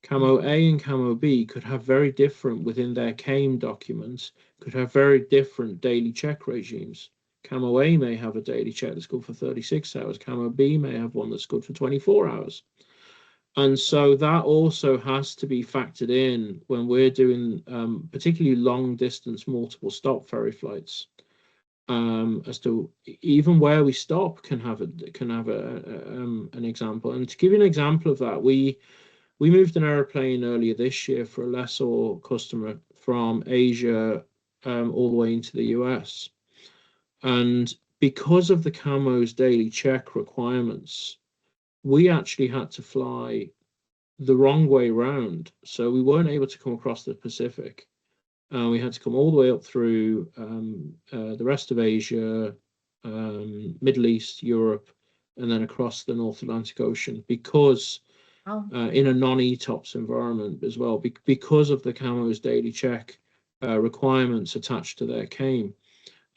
CAMO A and CAMO B could have very different, within their CAME documents, could have very different daily check regimes. CAMO A may have a daily check that's good for 36 hours. CAMO B may have one that's good for 24 hours. And so that also has to be factored in when we're doing particularly long distance, multiple stop ferry flights. As to even where we stop can have an example. And to give you an example of that, we moved an airplane earlier this year for a lessor customer from Asia all the way into the US. And because of the CAMO's daily check requirements, we actually had to fly the wrong way round. So we weren't able to come across the Pacific. We had to come all the way up through the rest of Asia, Middle East, Europe, and then across the North Atlantic Ocean because in a non-ETOPS environment as well, because of the CAMO's daily check requirements attached to their CAME.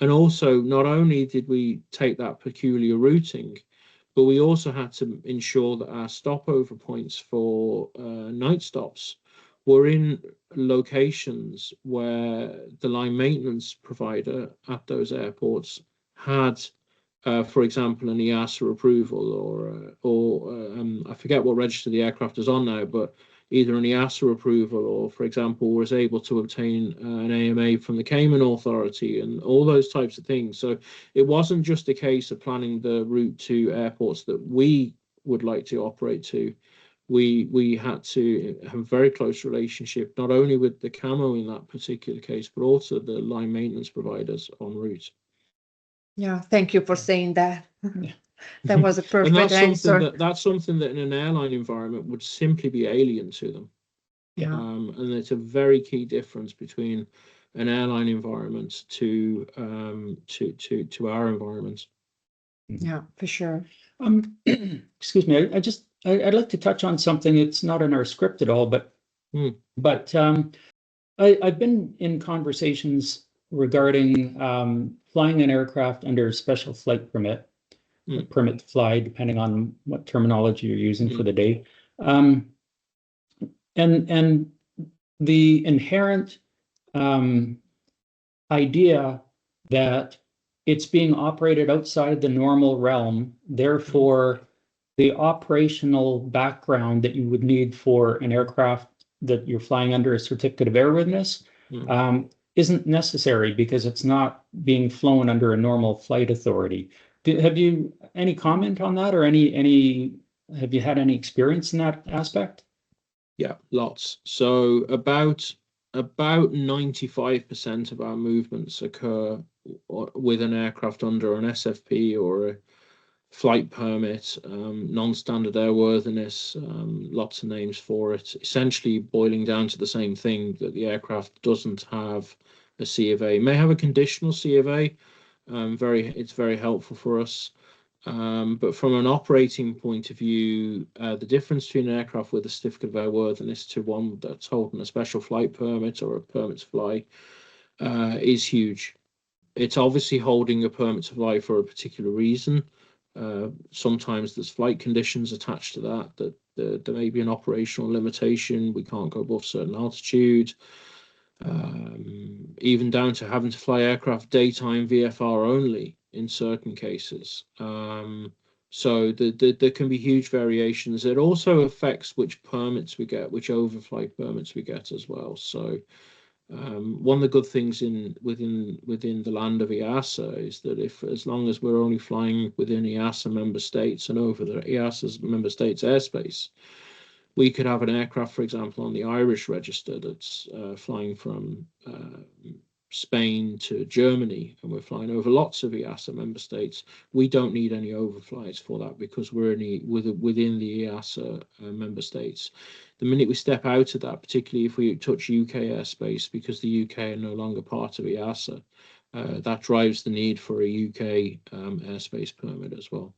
And also, not only did we take that peculiar routing, but we also had to ensure that our stopover points for night stops were in locations where the line maintenance provider at those airports had, for example, an EASA approval or I forget what register the aircraft is on now, but either an EASA approval or, for example, was able to obtain an AMA from the Cayman Authority and all those types of things. So it wasn't just a case of planning the route to airports that we would like to operate to. We had to have a very close relationship, not only with the CAMO in that particular case, but also the line maintenance providers en route. Yeah, thank you for saying that. Yeah. That was a perfect and answer. That's something that in an airline environment would simply be alien to them. Yeah. And it's a very key difference between an airline environment to our environment. Yeah, for sure. Excuse me. I'd like to touch on something. It's not in our script at all, but I've been in conversations regarding flying an aircraft under a special flight permit, a permit to fly, depending on what terminology you're using for the day, and the inherent idea that it's being operated outside the normal realm, therefore the operational background that you would need for an aircraft that you're flying under a certificate of airworthiness isn't necessary because it's not being flown under a normal flight authority. Have you any comment on that, or have you had any experience in that aspect? Yeah, lots. So about 95% of our movements occur with an aircraft under an SFP or a flight permit, non-standard airworthiness, lots of names for it, essentially boiling down to the same thing, that the aircraft doesn't have a C of A. It may have a conditional C of A. It's very helpful for us. But from an operating point of view, the difference between an aircraft with a certificate of airworthiness to one that's holding a special flight permit or a permit to fly is huge. It's obviously holding a permit to fly for a particular reason. Sometimes there's flight conditions attached to that there may be an operational limitation. We can't go above certain altitude. Even down to having to fly aircraft daytime VFR only in certain cases. So there can be huge variations. It also affects which permits we get, which overflight permits we get as well. So one of the good things within the land of EASA is that as long as we're only flying within EASA member states and over the EASA's member states airspace, we could have an aircraft, for example, on the Irish register that's flying from Spain to Germany, and we're flying over lots of EASA member states. We don't need any overflights for that because we're within the EASA member states. The minute we step out of that, particularly if we touch UK airspace, because the UK are no longer part of EASA, that drives the need for a UK airspace permit as well.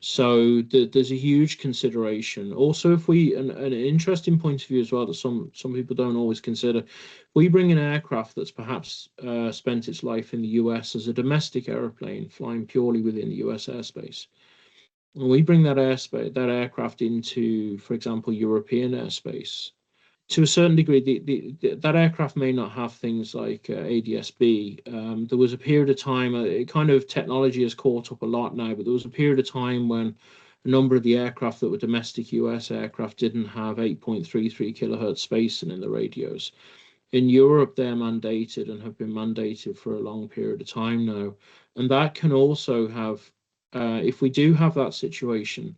So there's a huge consideration. Also, if we an interesting point of view as well that some people don't always consider, we bring an aircraft that's perhaps spent its life in the US as a domestic airplane flying purely within the US airspace. And we bring that aircraft into, for example, European airspace. To a certain degree, that aircraft may not have things like ADS-B. There was a period of time, technology has caught up a lot now, but there was a period of time when a number of the aircraft that were domestic US aircraft didn't have 8.33 kilohertz spacing in the radios. In Europe, they're mandated and have been mandated for a long period of time now. And that can also have, if we do have that situation,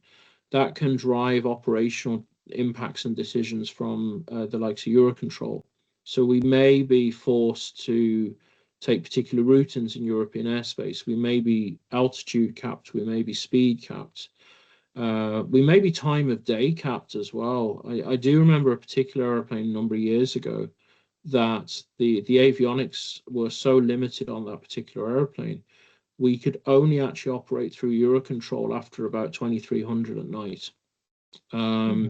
that can drive operational impacts and decisions from the likes of Eurocontrol. So we may be forced to take particular routings in European airspace. We may be altitude capped. We may be speed capped. We may be time of day capped as well. I do remember a particular airplane a number of years ago that the avionics were so limited on that particular airplane, we could only actually operate through Eurocontrol after about 2300 at night.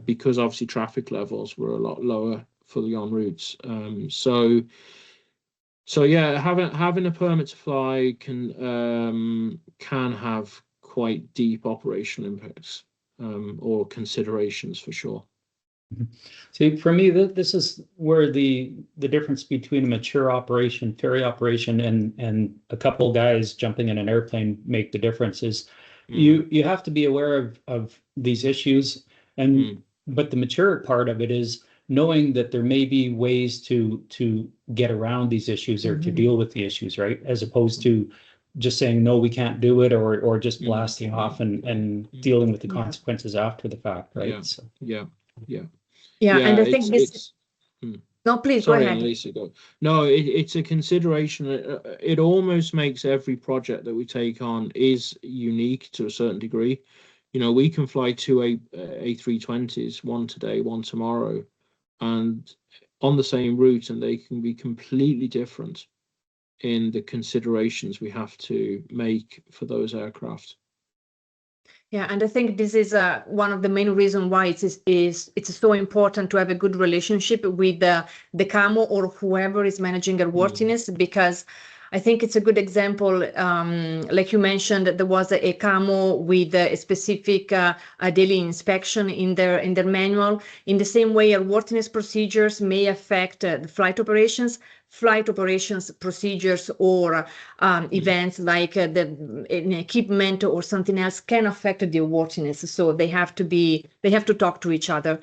Because obviously traffic levels were a lot lower for the en routes. So yeah, having a permit to fly can have quite deep operational impacts or considerations for sure. See, for me, this is where the difference between a mature operation, ferry operation, and a couple guys jumping in an airplane make the difference. Is you have to be aware of these issues, and but the mature part of it is knowing that there may be ways to get around these issues or to deal with the issues, right? As opposed to just saying no, we can't do it, or just blasting off and dealing with the consequences after the fact, right? Yeah. So. Yeah, and I think this. No, please sorry, go ahead. Annalisa, go. No, it's a consideration. It almost makes every project that we take on is unique to a certain degree. You know, we can fly two A320s, one today, one tomorrow, and on the same route, and they can be completely different in the considerations we have to make for those aircraft. Yeah, and I think this is one of the main reasons why it's so important to have a good relationship with the CAMO or whoever is managing airworthiness, because I think it's a good example. Like you mentioned, there was a CAMO with a specific daily inspection in their manual. In the same way, airworthiness procedures may affect the flight operations procedures or events like an equipment or something else can affect the airworthiness. So they have to talk to each other.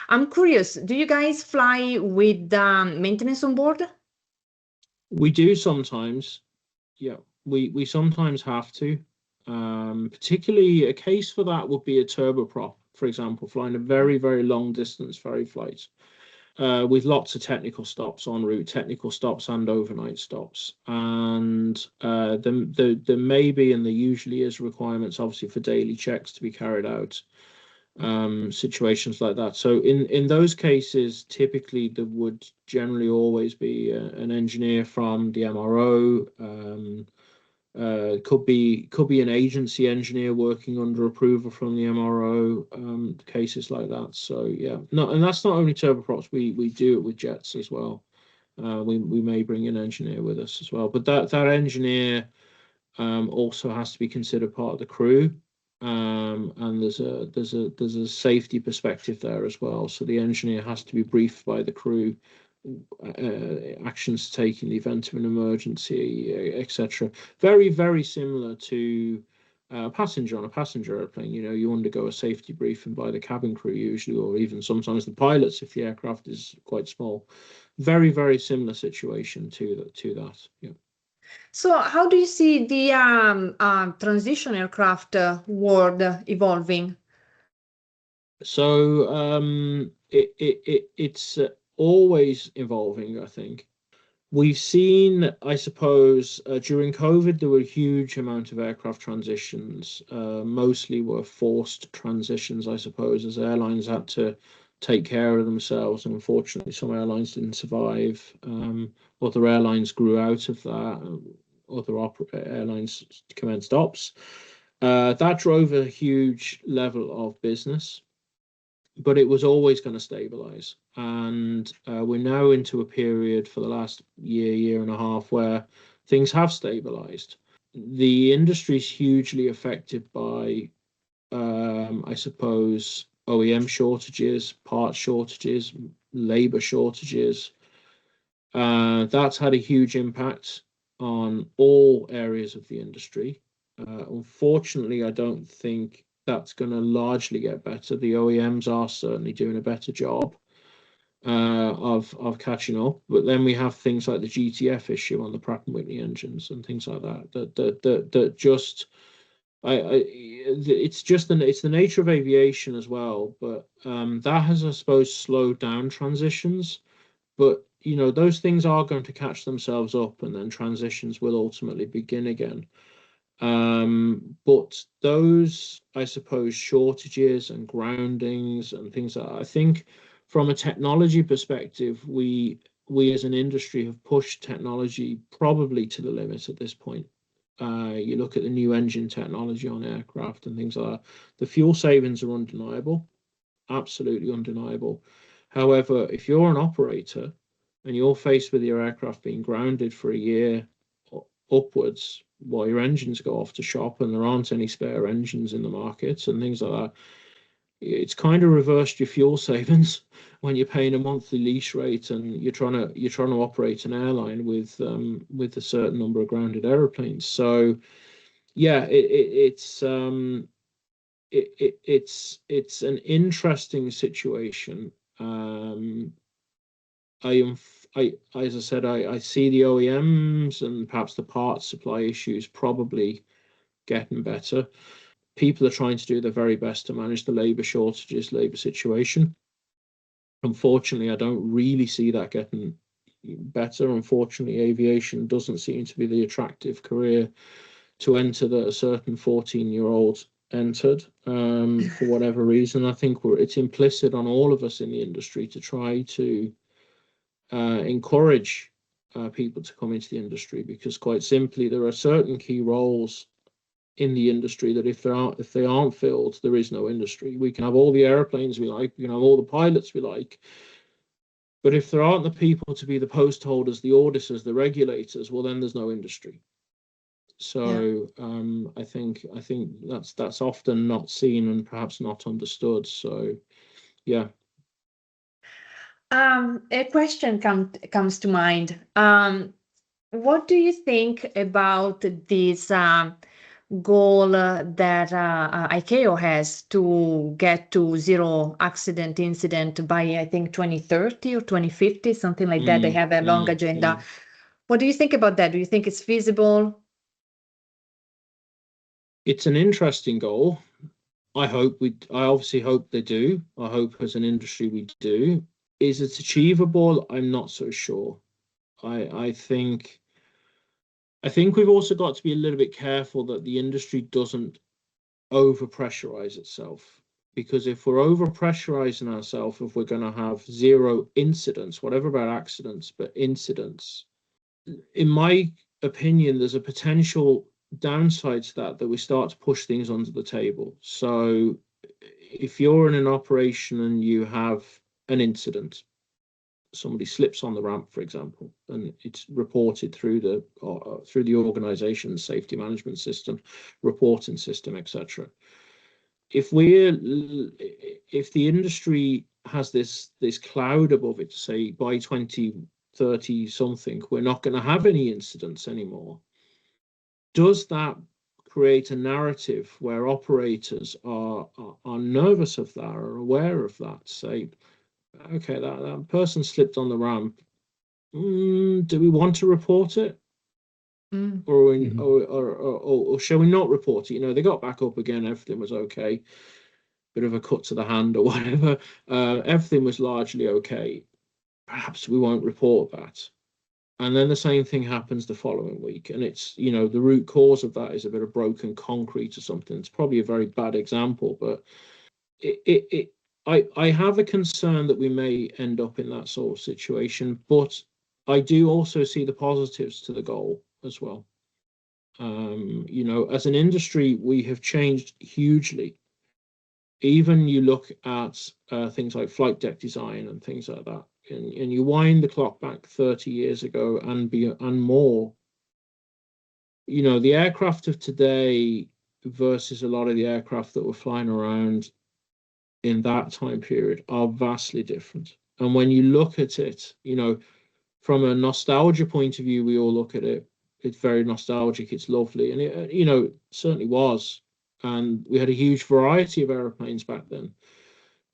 I'm curious, do you guys fly with maintenance on board? We do sometimes. Yeah, we sometimes have to. Particularly a case for that would be a turboprop, for example, flying a very, very long distance ferry flight. With lots of technical stops en route, technical stops and overnight stops. And there may be, and there usually is, requirements obviously for daily checks to be carried out, situations like that. So in those cases, typically there would generally always be an engineer from the MRO, could be an agency engineer working under approval from the MRO, cases like that. So yeah, no, and that's not only turboprops. We do it with jets as well. We may bring an engineer with us as well, but that engineer also has to be considered part of the crew. And there's a safety perspective there as well. So the engineer has to be briefed by the crew, actions to take in the event of an emergency, etc. Very, very similar to passenger on a passenger airplane. You undergo a safety briefing by the cabin crew usually, or even sometimes the pilots if the aircraft is quite small. Very, very similar situation to that. Yeah. So how do you see the transition aircraft world evolving? So it's always evolving, I think. We've seen, I suppose, during COVID, there were a huge amount of aircraft transitions. Mostly were forced transitions, I suppose, as airlines had to take care of themselves. And unfortunately, some airlines didn't survive. Other airlines grew out of that. Other airlines commenced ops. That drove a huge level of business, but it was always going to stabilize. And we're now into a period for the last year and a half where things have stabilized. The industry is hugely affected by, I suppose, OEM shortages, part shortages, labor shortages. That's had a huge impact on all areas of the industry. Unfortunately, I don't think that's going to largely get better. The OEMs are certainly doing a better job of catching up. But then we have things like the GTF issue on the Pratt & Whitney engines and things like that just it's the nature of aviation as well. But that has, I suppose, slowed down transitions. But those things are going to catch themselves up, and then transitions will ultimately begin again. But those, I suppose, shortages and groundings and things like that, I think from a technology perspective, we as an industry have pushed technology probably to the limit at this point. You look at the new engine technology on aircraft and things like that. The fuel savings are undeniable, absolutely undeniable. However, if you're an operator and you're faced with your aircraft being grounded for a year upwards while your engines go off to shop and there aren't any spare engines in the markets and things like that, it's kind of reversed your fuel savings when you're paying a monthly lease rate and you're trying to operate an airline with a certain number of grounded airplanes. So yeah, it's an interesting situation. As I said, I see the OEMs and perhaps the parts supply issues probably getting better. People are trying to do their very best to manage the labor shortages, labor situation. Unfortunately, I don't really see that getting better. Unfortunately, aviation doesn't seem to be the attractive career to enter that a certain 14-year-old entered for whatever reason. I think it's implicit on all of us in the industry to try to encourage people to come into the industry, because quite simply there are certain key roles in the industry that if they aren't filled, there is no industry. We can have all the airplanes we like, we can have all the pilots we like, but if there aren't the people to be the post holders, the auditors, the regulators, well, then there's no industry. So yeah. I think that's often not seen and perhaps not understood. So yeah. A question comes to mind. What do you think about this goal that ICAO has to get to zero accident incident by, I think, 2030 or 2050, something like that? They have a long agenda. What do you think about that? Do you think it's feasible? It's an interesting goal. I obviously hope they do. I hope as an industry we do. Is it achievable? I'm not so sure. I think we've also got to be a little bit careful that the industry doesn't over pressurize itself, because if we're over pressurizing ourselves, if we're going to have zero incidents, whatever about accidents, but incidents, in my opinion, there's a potential downside to that we start to push things under the table. So if you're in an operation and you have an incident, somebody slips on the ramp, for example, and it's reported through the organization's safety management system, reporting system, etc. If the industry has this cloud above it to say by 2030 something, we're not going to have any incidents anymore, does that create a narrative where operators are nervous of that, are aware of that. Say, okay, that person slipped on the ramp. Do we want to report it? Or shall we not report it? You know, they got back up again, everything was okay. Bit of a cut to the hand or whatever. Everything was largely okay. Perhaps we won't report that. And then the same thing happens the following week. And it's, you know, the root cause of that is a bit of broken concrete or something. It's probably a very bad example, but I have a concern that we may end up in that sort of situation, but I do also see the positives to the goal as well. You know, as an industry, we have changed hugely. Even you look at things like flight deck design and things like that, and you wind the clock back 30 years ago and more. You know, the aircraft of today versus a lot of the aircraft that were flying around in that time period are vastly different. And when you look at it, you know, from a nostalgia point of view, we all look at it. It's very nostalgic. It's lovely, and it, you know, certainly was. And we had a huge variety of aeroplanes back then.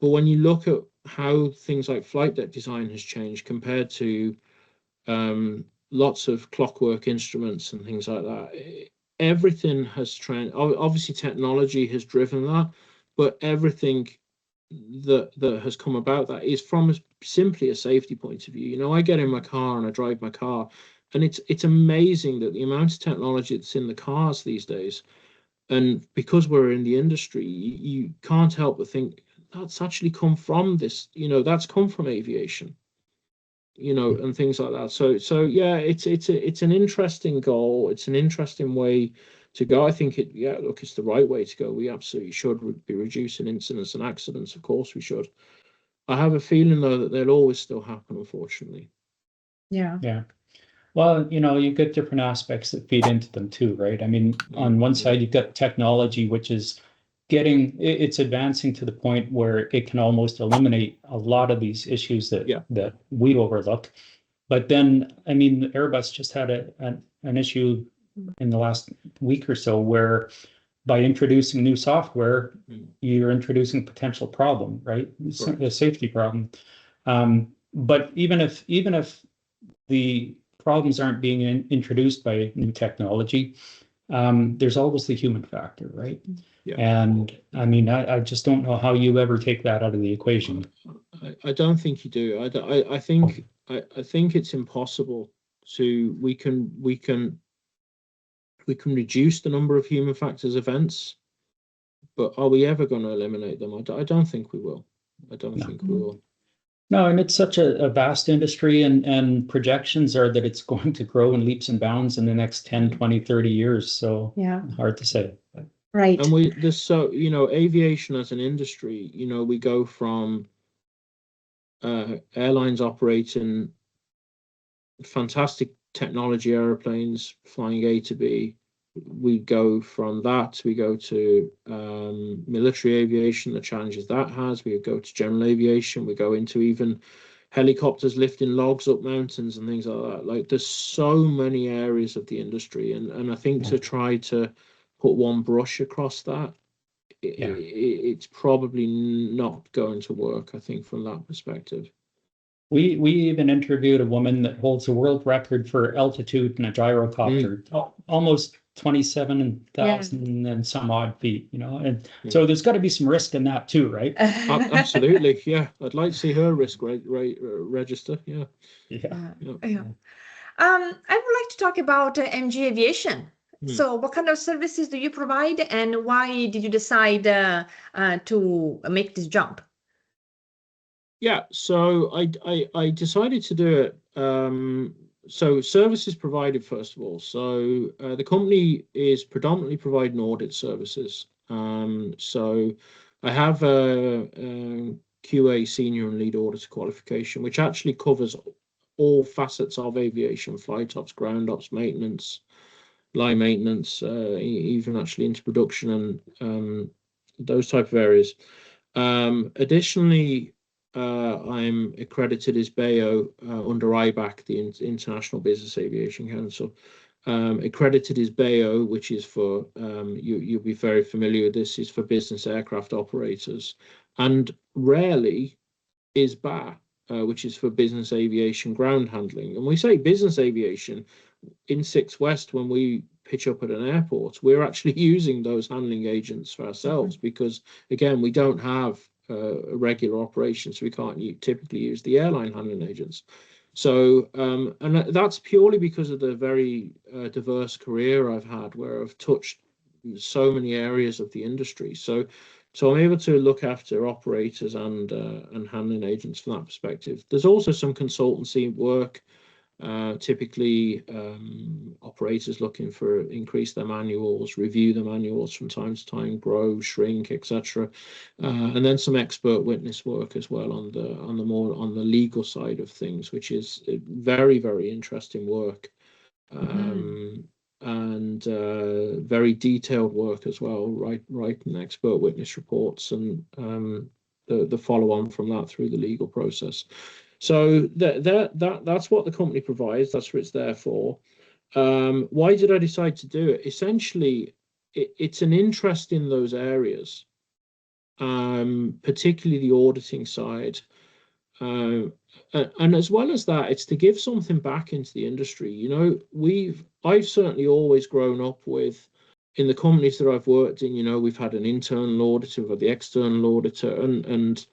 But when you look at how things like flight deck design has changed compared to lots of clockwork instruments and things like that, everything has trend. Obviously, technology has driven that, but everything that has come about that is from simply a safety point of view. You know, I get in my car and I drive my car, and it's amazing that the amount of technology that's in the cars these days. And because we're in the industry, you can't help but think that's actually come from this, you know, that's come from aviation, you know, and things like that. So yeah, it's an interesting goal. It's an interesting way to go. I think look, it's the right way to go. We absolutely should be reducing incidents and accidents. Of course we should. I have a feeling though that they'll always still happen, unfortunately. Yeah. Yeah. Well, you know, you've got different aspects that feed into them too, right? I mean, on one side, you've got technology, which is it's advancing to the point where it can almost eliminate a lot of these issues that we overlook. But then, I mean, Airbus just had an issue in the last week or so where by introducing new software, you're introducing a potential problem, right? A safety problem. But even if the problems aren't being introduced by new technology, there's always the human factor, right? Yeah. And I mean, I just don't know how you ever take that out of the equation. I don't think you do. I think it's impossible to. We can reduce the number of human factors events, but are we ever going to eliminate them? I don't think we will. I don't think we will. No, and it's such a vast industry, and projections are that it's going to grow in leaps and bounds in the next 10, 20, 30 years. So hard to say. Right. And you know, aviation as an industry, you know, we go from airlines operating fantastic technology airplanes flying A to B. We go from that, we go to military aviation, the challenges that has. We go to general aviation, we go into even helicopters lifting logs up mountains and things like that. Like, there's so many areas of the industry, and I think to try to put one brush across that, it's probably not going to work, I think, from that perspective. We even interviewed a woman that holds a world record for altitude in a gyrocopter, almost 27,000 and some odd feet, you know, and so there's got to be some risk in that too, right? Absolutely, yeah. I'd like to see her risk register. Yeah. I would like to talk about MG Aviation. So what kind of services do you provide, and why did you decide to make this jump? Yeah, so I decided to do it. So services provided, first of all. So the company is predominantly providing audit services. So I have a QA senior and lead auditor qualification, which actually covers all facets of aviation: flight ops, ground ops, maintenance, line maintenance, even actually into production and those type of areas. Additionally, I'm accredited as BAO under IBAC, the International Business Aviation Council. Accredited is BAO, which is for you'll be very familiar with this, is for business aircraft operators, and rarely is BA, which is for business aviation ground handling. And we say business aviation in 6 West, when we pitch up at an airport, we're actually using those handling agents for ourselves, because again, we don't have a regular operation, so we can't typically use the airline handling agents. So and that's purely because of the very diverse career I've had, where I've touched so many areas of the industry. So I'm able to look after operators and handling agents from that perspective. There's also some consultancy work. Typically, operators looking for increase their manuals, review the manuals from time to time, grow, shrink, etc. And then some expert witness work as well on the legal side of things, which is very, very interesting work. And very detailed work as well, writing expert witness reports and the follow on from that through the legal process. So that's what the company provides. That's what it's there for. Why did I decide to do it? Essentially, it's an interest in those areas, particularly the auditing side. And as well as that, it's to give something back into the industry. You know, I've certainly always grown up with, in the companies that I've worked in, you know, we've had an internal auditor, we've had the external auditor, and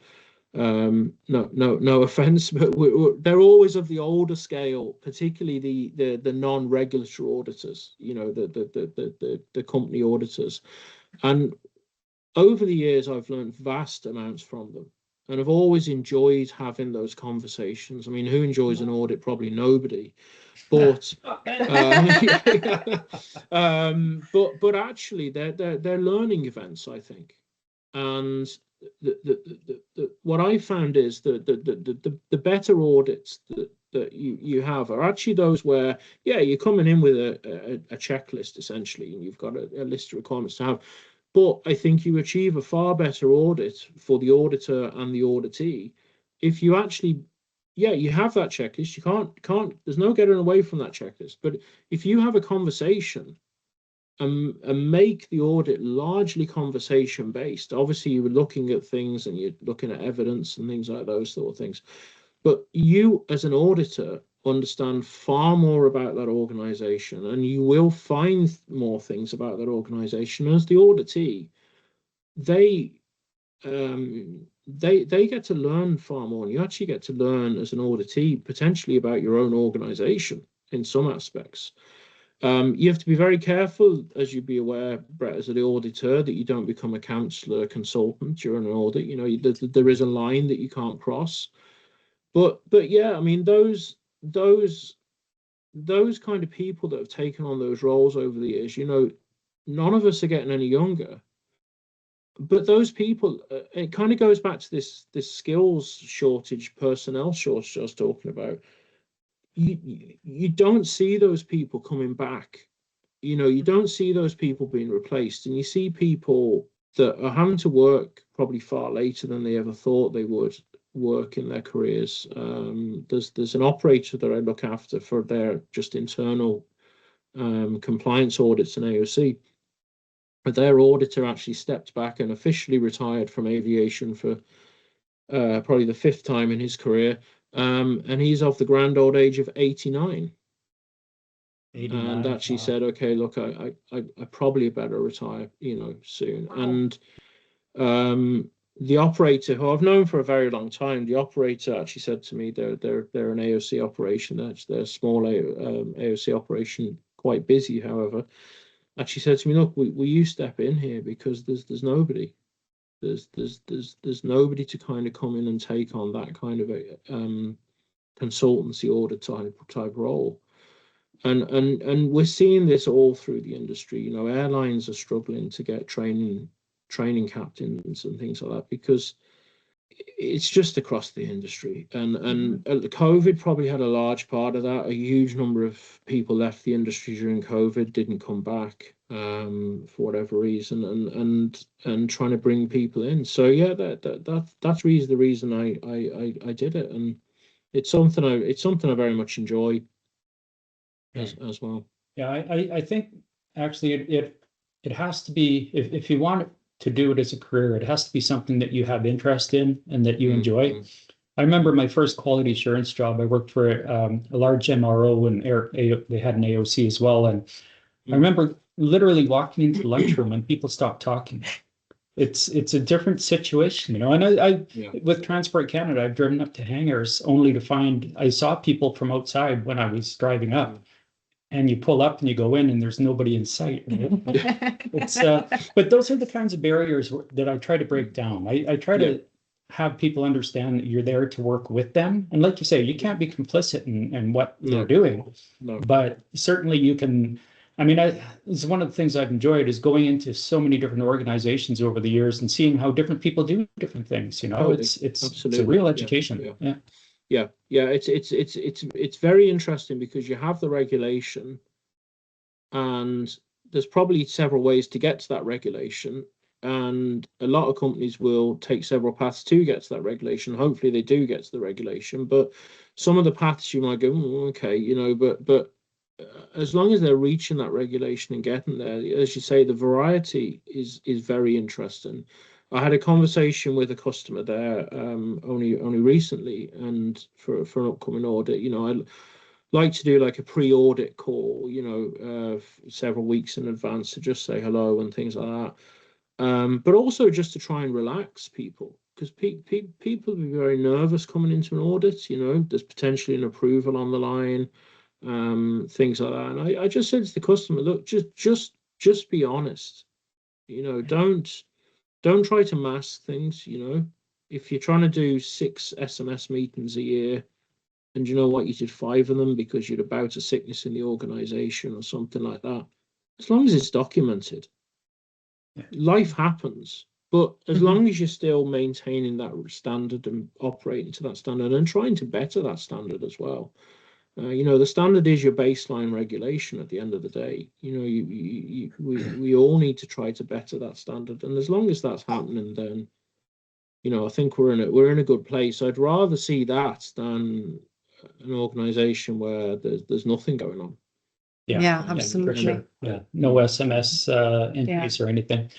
no offense, but they're always of the older scale, particularly the non-regulatory auditors, you know, the company auditors. And over the years, I've learned vast amounts from them. And I've always enjoyed having those conversations. I mean, who enjoys an audit? Probably nobody. But but actually, they're learning events, I think. And what I found is that the better audits that you have are actually those where, yeah, you're coming in with a checklist essentially, and you've got a list of requirements to have. But I think you achieve a far better audit for the auditor and the auditee if you actually, yeah, you have that checklist. You can't. There's no getting away from that checklist. But if you have a conversation and make the audit largely conversation based, obviously you were looking at things and you're looking at evidence and things like those sort of things. But you, as an auditor, understand far more about that organization, and you will find more things about that organization. As the auditee, they get to learn far more, and you actually get to learn as an auditee potentially about your own organization in some aspects. You have to be very careful, as you'd be aware, Brett, as the auditor, that you don't become a counselor, consultant during an audit. You know, there is a line that you can't cross. But yeah, I mean, those kind of people that have taken on those roles over the years, you know, none of us are getting any younger. But those people, it kind of goes back to this skills shortage, personnel shortage I was talking about. You don't see those people coming back. You know, you don't see those people being replaced, and you see people that are having to work probably far later than they ever thought they would work in their careers. There's an operator that I look after for their just internal compliance audits and AOC. But their auditor actually stepped back and officially retired from aviation for probably the 5th time in his career. And he's of the grand old age of 89. 89, and actually said, okay, look, I probably better retire, you know, soon. Wow. And the operator, who I've known for a very long time, the operator actually said to me, they're an AOC operation. They're a small AOC operation, quite busy, however. Actually said to me, look, will you step in here, because there's nobody. There's nobody to kind of come in and take on that kind of a consultancy audit type role. And we're seeing this all through the industry. You know, airlines are struggling to get training captains and things like that, because it's just across the industry. And COVID probably had a large part of that. A huge number of people left the industry during COVID, didn't come back for whatever reason, and trying to bring people in. So yeah, that's really the reason I did it, and it's something I very much enjoy as well. Yeah, I think actually it has to be, if you want to do it as a career, it has to be something that you have interest in and that you enjoy. I remember my first quality assurance job. I worked for a large MRO and they had an AOC as well. And I remember literally walking into the lunchroom and people stopped talking. It's a different situation, you know. And I with Transport Canada, I've driven up to hangars only to find I saw people from outside when I was driving up. And you pull up and you go in and there's nobody in sight. Right? But those are the kinds of barriers that I try to break down. I try to have people understand that you're there to work with them. And like you say, you can't be complicit in what they're doing. No. But certainly you can. I mean, it's one of the things I've enjoyed is going into so many different organizations over the years and seeing how different people do different things. You know, Totally. it's a real education. Yeah, it's very interesting because you have the regulation, and there's probably several ways to get to that regulation, and a lot of companies will take several paths to get to that regulation. Hopefully they do get to the regulation, but some of the paths you might go, okay, you know, but as long as they're reaching that regulation and getting there, as you say, the variety is very interesting. I had a conversation with a customer there only recently, and for an upcoming audit, you know, I like to do like a pre-audit call, you know, several weeks in advance to just say hello and things like that. But also just to try and relax people, because people be very nervous coming into an audit. You know, there's potentially an approval on the line, things like that. And I just said to the customer, look, just be honest. You know, don't try to mask things. You know, if you're trying to do 6 SMS meetings a year, and you know what, you did 5 of them because you're about a sickness in the organization or something like that, as long as it's documented, life happens. But as long as you're still maintaining that standard and operating to that standard and trying to better that standard as well. You know, the standard is your baseline regulation at the end of the day. You know, we all need to try to better that standard. And as long as that's happening, then, you know, I think we're in a good place. I'd rather see that than an organization where there's nothing going on. Yeah, absolutely. For sure. Yeah, no SMS increase or anything.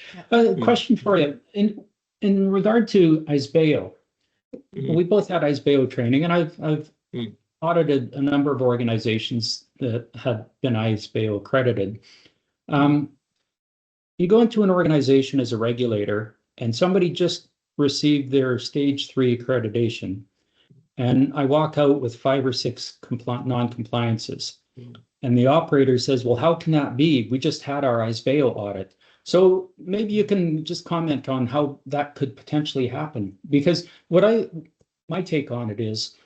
Question for you. In regard to IS-BAO, we both had IS-BAO training, and I've audited a number of organizations that had been IS-BAO accredited. You go into an organization as a regulator, and somebody just received their stage 3 accreditation, and I walk out with 5 or 6 non-compliances. And the operator says, well, how can that be? We just had our IS-BAO audit. So maybe you can just comment on how that could potentially happen. Because my take on it is,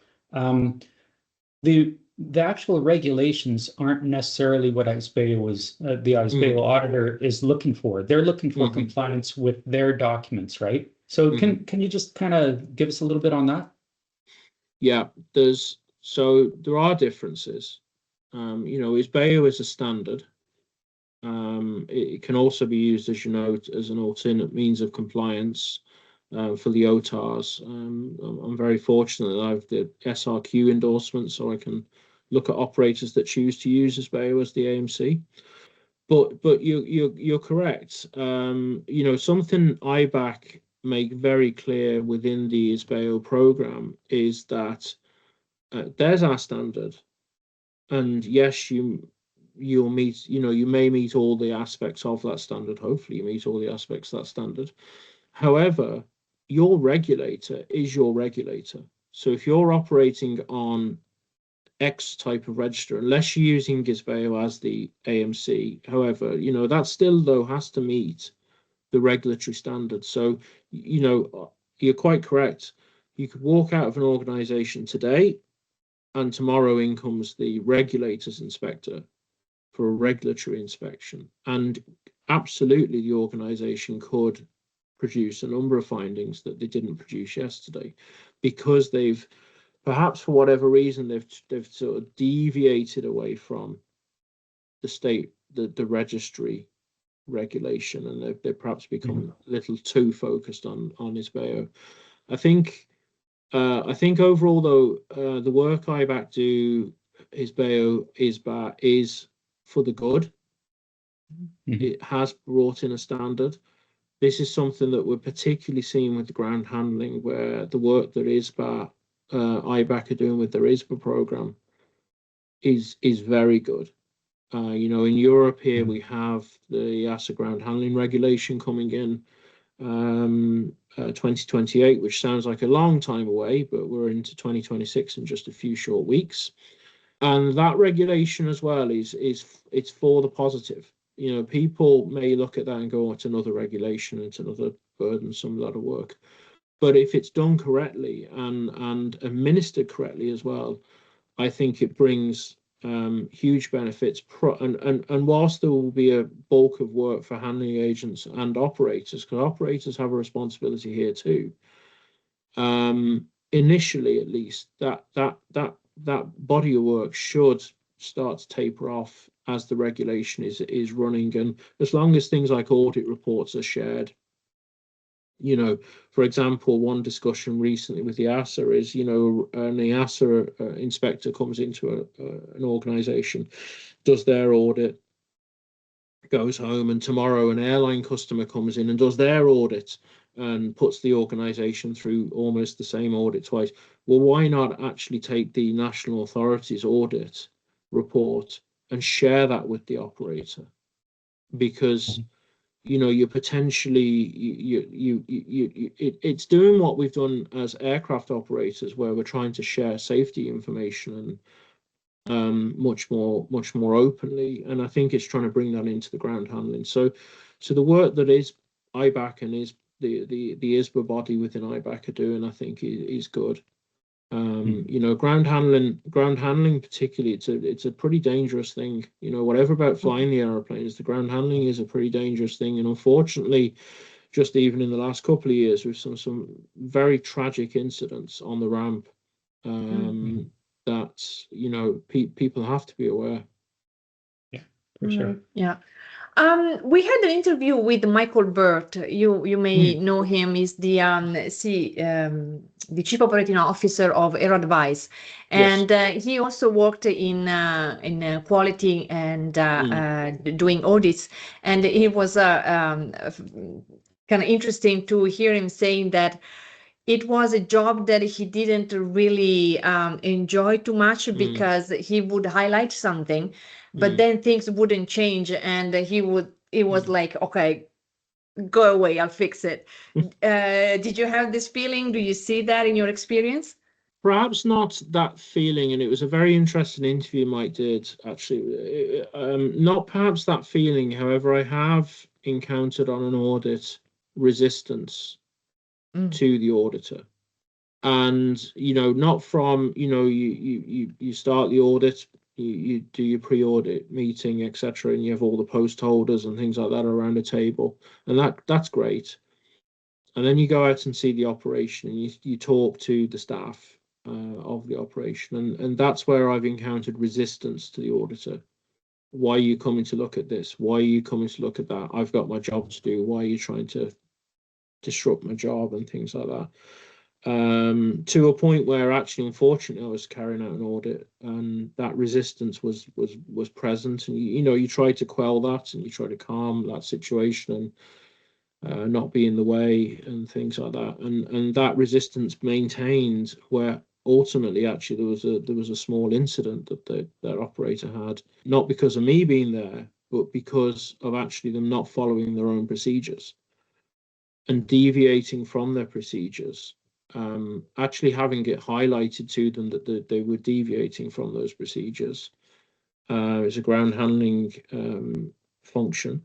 the actual regulations aren't necessarily what IS-BAO is, the IS-BAO auditor is looking for. They're looking for compliance with their documents, right? So can you just kind of give us a little bit on that? Yeah, there are differences. You know, IS-BAO is a standard. It can also be used, as you know, as an alternate means of compliance for the OTARs. I'm very fortunate that I have the SRQ endorsement, so I can look at operators that choose to use IS-BAO as the AMC. But you're correct. You know, something IBAC make very clear within the IS-BAO program is that there's our standard. And yes, you'll meet, you know, you may meet all the aspects of that standard. Hopefully you meet all the aspects of that standard. However, your regulator is your regulator. So if you're operating on X type of register, unless you're using IS-BAO as the AMC, however, you know, that still though has to meet the regulatory standard. So, you know, you're quite correct. You could walk out of an organization today, and tomorrow in comes the regulator's inspector for a regulatory inspection. And absolutely the organization could produce a number of findings that they didn't produce yesterday, because they've, perhaps for whatever reason, they've sort of deviated away from the state, the registry regulation, and they've perhaps become a little too focused on IS-BAO. I think overall, though, the work IBAC do, IS-BAO, IS-BA, is for the good. It has brought in a standard. This is something that we're particularly seeing with the ground handling, where the work that IS-BAO, IBAC are doing with their IS-BAO program is very good. You know, in Europe here, we have the EASA ground handling regulation coming in 2028, which sounds like a long time away, but we're into 2026 in just a few short weeks. And that regulation as well it's for the positive. You know, people may look at that and go, oh, it's another regulation, it's another burdensome lot of work. But if it's done correctly and administered correctly as well, I think it brings huge benefits. And whilst there will be a bulk of work for handling agents and operators, because operators have a responsibility here too, initially at least, that body of work should start to taper off as the regulation is running. And as long as things like audit reports are shared, you know, for example, one discussion recently with the EASA is, you know, an EASA inspector comes into an organization, does their audit, goes home, and tomorrow an airline customer comes in and does their audit and puts the organization through almost the same audit twice. Well, why not actually take the national authority's audit report and share that with the operator? Because you know, you're potentially it's doing what we've done as aircraft operators, where we're trying to share safety information and much more openly. And I think it's trying to bring that into the ground handling. So the work that is IBAC and is the IS-BAO body within IBAC are doing, I think is good. You know, ground handling particularly, it's a pretty dangerous thing. You know, whatever about flying the aeroplanes, the ground handling is a pretty dangerous thing. And unfortunately, just even in the last couple of years, we've some very tragic incidents on the ramp that, you know, people have to be aware. Yeah, for sure. Yeah. We had an interview with Michael Burt. You may know him. He's the Chief Operating Officer of Aero Advice, and he also worked in quality and doing audits. And it was kind of interesting to hear him saying that it was a job that he didn't really enjoy too much, because he would highlight something, but then things wouldn't change, and it was like, okay, go away, I'll fix it. Did you have this feeling? Do you see that in your experience? Perhaps not that feeling, and it was a very interesting interview Mike did, actually. Not perhaps that feeling, however, I have encountered on an audit resistance to the auditor. And, you know, not from, you know, you start the audit, you do your pre-audit meeting, etc., and you have all the post holders and things like that around a table, and that's great. And then you go out and see the operation, and you talk to the staff of the operation, and that's where I've encountered resistance to the auditor. Why are you coming to look at this? Why are you coming to look at that? I've got my job to do. Why are you trying to disrupt my job and things like that? To a point where actually, unfortunately, I was carrying out an audit, and that resistance was present. And you know, you try to quell that, and you try to calm that situation, and not be in the way and things like that. And that resistance maintained, where ultimately actually there was a small incident that that operator had, not because of me being there, but because of actually them not following their own procedures and deviating from their procedures. Actually having it highlighted to them that they were deviating from those procedures as a ground handling function,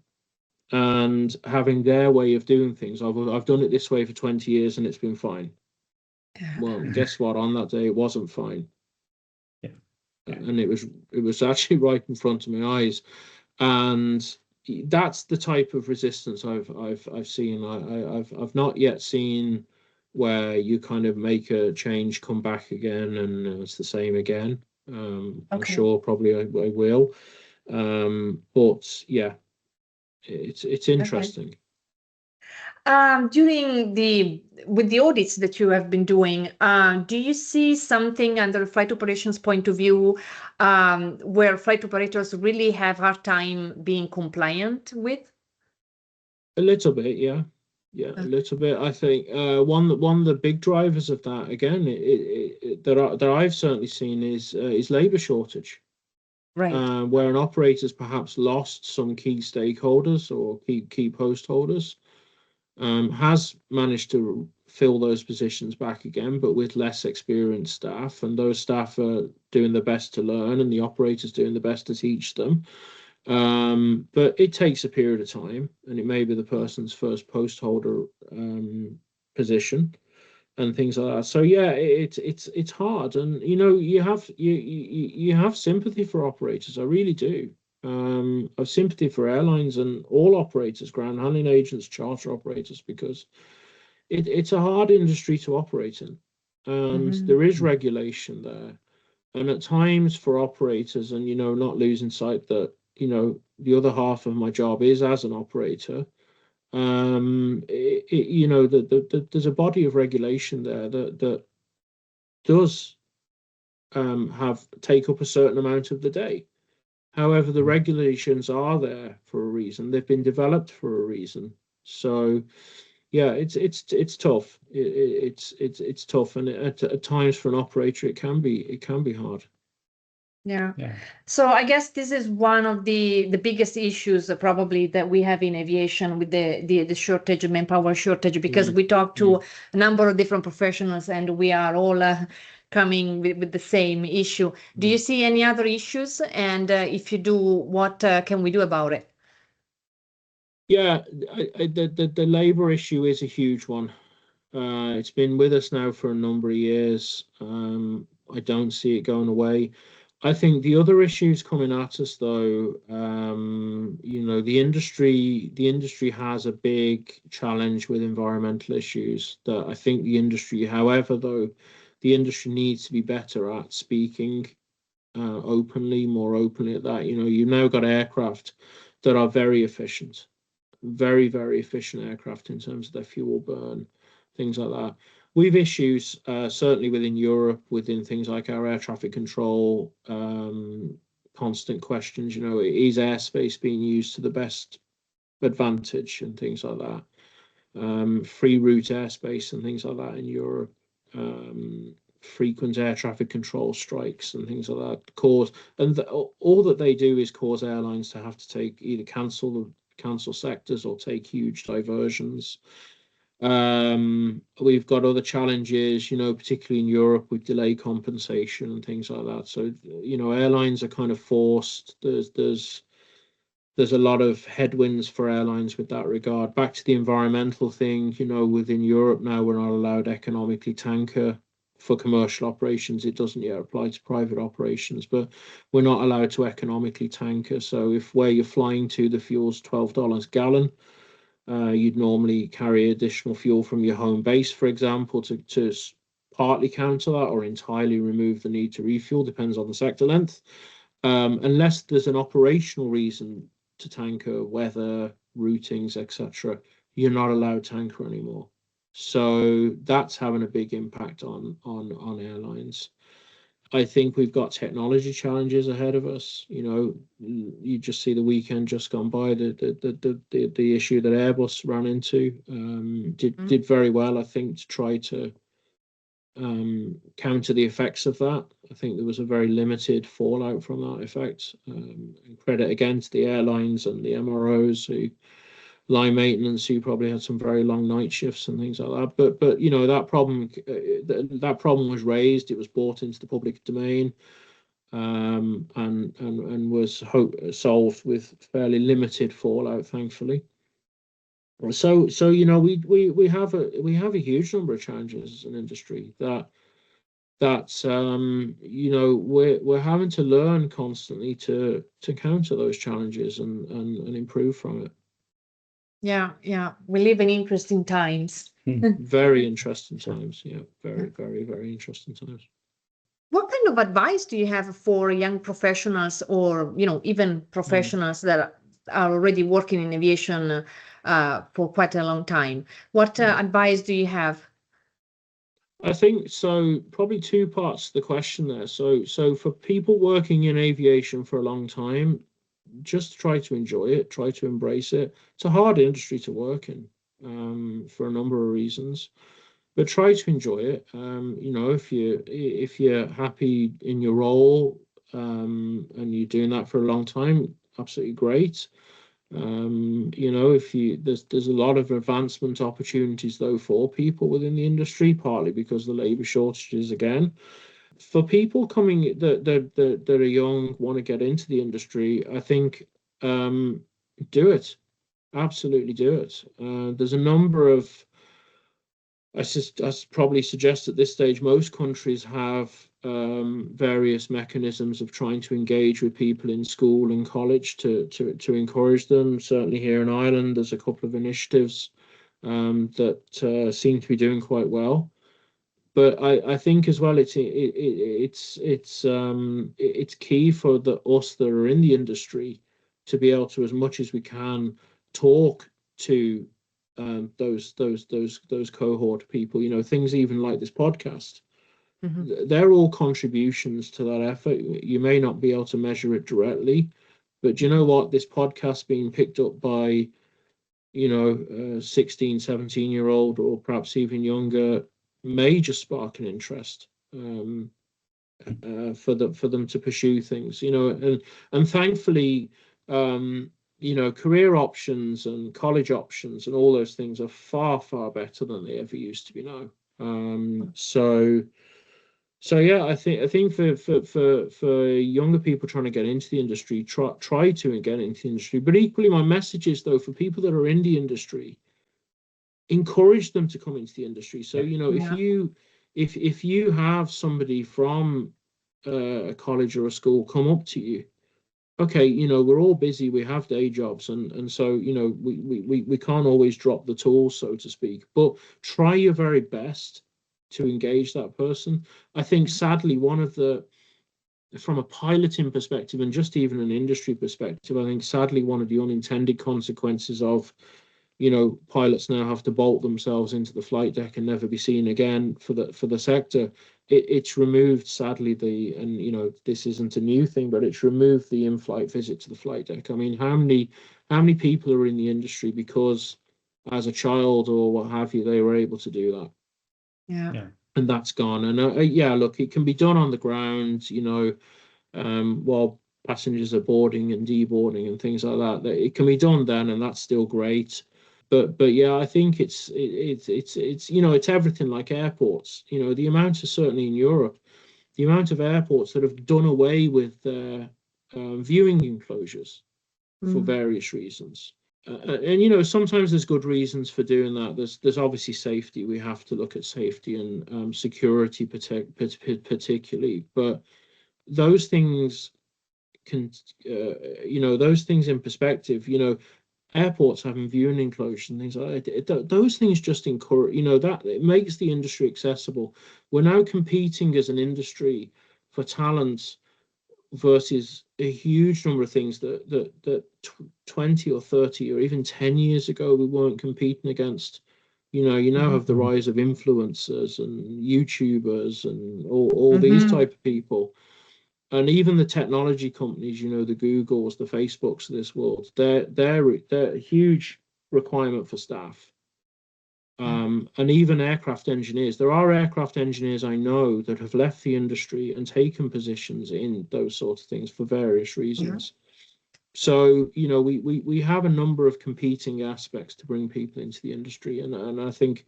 and having their way of doing things. I've done it this way for 20 years and it's been fine. Well, guess what? On that day, it wasn't fine. And it was actually right in front of my eyes. And that's the type of resistance I've seen. I've not yet seen where you kind of make a change, come back again, and it's the same again. I'm sure probably I will. But yeah, it's interesting. with the audits that you have been doing, do you see something under flight operations point of view where flight operators really have hard time being compliant with? A little bit, yeah. Yeah, a little bit. I think one of the big drivers of that, again, that I've certainly seen is labour shortage. Right. Where an operator's perhaps lost some key stakeholders or key post holders, has managed to fill those positions back again, but with less experienced staff, and those staff are doing the best to learn, and the operators doing the best to teach them. But it takes a period of time, and it may be the person's first post holder position and things like that. So yeah, it's hard, and you have sympathy for operators. I really do. I've sympathy for airlines and all operators, ground handling agents, charter operators, because it's a hard industry to operate in, and there is regulation there. And at times for operators, and not losing sight that the other half of my job is as an operator. There's a body of regulation there that does take up a certain amount of the day. However, the regulations are there for a reason. They've been developed for a reason. So, yeah, it's tough. It's tough, and at times for an operator, it can be hard. Yeah. So I guess this is one of the biggest issues probably that we have in aviation with the shortage, manpower shortage, because we talk to a number of different professionals and we are all coming with the same issue. Do you see any other issues? And if you do, what can we do about it? Yeah, the labour issue is a huge one. It's been with us now for a number of years. I don't see it going away. I think the other issues coming at us, though, the industry has a big challenge with environmental issues that I think however, though, the industry needs to be better at speaking more openly at that. You've now got aircraft that are very efficient, very, very efficient aircraft in terms of their fuel burn, things like that. We've issues certainly within Europe, within things like our air traffic control, constant questions, is airspace being used to the best advantage and things like that. Free route airspace and things like that in Europe. Frequent air traffic control strikes and things like that all that they do is cause airlines to have to either cancel sectors or take huge diversions. We've got other challenges, particularly in Europe with delay compensation and things like that. So, airlines are kind of forced. There's a lot of headwinds for airlines with that regard. Back to the environmental thing, within Europe now we're not allowed economically tanker for commercial operations. It doesn't yet apply to private operations, but we're not allowed to economically tanker. So if where you're flying to, the fuel's $12 a gallon, you'd normally carry additional fuel from your home base, for example, to partly counter that or entirely remove the need to refuel, depends on the sector length. Unless there's an operational reason to tanker, weather, routings, etc., you're not allowed tanker anymore. So that's having a big impact on airlines. I think we've got technology challenges ahead of us. You just see the weekend just gone by, the issue that Airbus ran into, did very well, I think, to try to counter the effects of that. I think there was a very limited fallout from that effect. And credit again to the airlines and the MROs line maintenance who probably had some very long night shifts and things like that. But that problem was raised. It was brought into the public domain, and was solved with fairly limited fallout, thankfully. So we have a huge number of challenges as an industry that's we're having to learn constantly to counter those challenges and improve from it. Yeah. We live in interesting times. Very interesting times. Yeah, very, very, very interesting times. What kind of advice do you have for young professionals or, even professionals that are already working in aviation for quite a long time. What advice do you have? I think so. Probably two parts to the question there. So for people working in aviation for a long time, just try to enjoy it, try to embrace it. It's a hard industry to work in, for a number of reasons, but try to enjoy it. You know, if you're happy in your role, and you're doing that for a long time, absolutely great. You know, if you there's a lot of advancement opportunities though for people within the industry, partly because of the labor shortages again. For people coming that are young, want to get into the industry, I think do it. Absolutely do it. There's a number of I probably suggest at this stage most countries have various mechanisms of trying to engage with people in school and college to encourage them. Certainly here in Ireland, there's a couple of initiatives that seem to be doing quite well. But I think as well it's key for us that are in the industry to be able to, as much as we can, talk to those cohort people. You know, things even like this podcast. They're all contributions to that effort. You may not be able to measure it directly, but you know what? This podcast being picked up by, you know, 16, 17-year-old or perhaps even younger may just spark an interest for them to pursue things, you know, and thankfully, you know, career options and college options and all those things are far, far better than they ever used to be now. So yeah, I think for younger people trying to get into the industry, try to get into the industry. But equally, my message is though for people that are in the industry, encourage them to come into the industry. So you know, if you have somebody from a college or a school come up to you, okay, you know, we're all busy, we have day jobs, and so you know we can't always drop the tools, so to speak, but try your very best to engage that person. I think sadly from a piloting perspective and just even an industry perspective, I think sadly one of the unintended consequences of, you know, pilots now have to bolt themselves into the flight deck and never be seen again for the sector. It's removed, sadly, and you know, this isn't a new thing, but it's removed the in-flight visit to the flight deck. I mean, how many people are in the industry because as a child or what have you, they were able to do that? Yeah. And that's gone. And yeah, look, it can be done on the ground, you know, while passengers are boarding and deboarding and things like that. It can be done then, and that's still great. But yeah, I think it's you know, it's everything like airports. You know, the amount of, certainly in Europe, the amount of airports that have done away with their viewing enclosures for various reasons. And you know, sometimes there's good reasons for doing that. There's obviously safety. We have to look at safety and security, particularly. But those things can, you know, those things in perspective. You know, airports having viewing enclosures and things like that. Those things just encourage. You know, that it makes the industry accessible. We're now competing as an industry for talent versus a huge number of things that 20 or 30 or even 10 years ago we weren't competing against. You know, you now have the rise of influencers and YouTubers and all these type of people, and even the technology companies, you know, the Googles, the Facebooks of this world, they're a huge requirement for staff. And even aircraft engineers. There are aircraft engineers I know that have left the industry and taken positions in those sorts of things for various reasons. So, you know, we have a number of competing aspects to bring people into the industry, and I think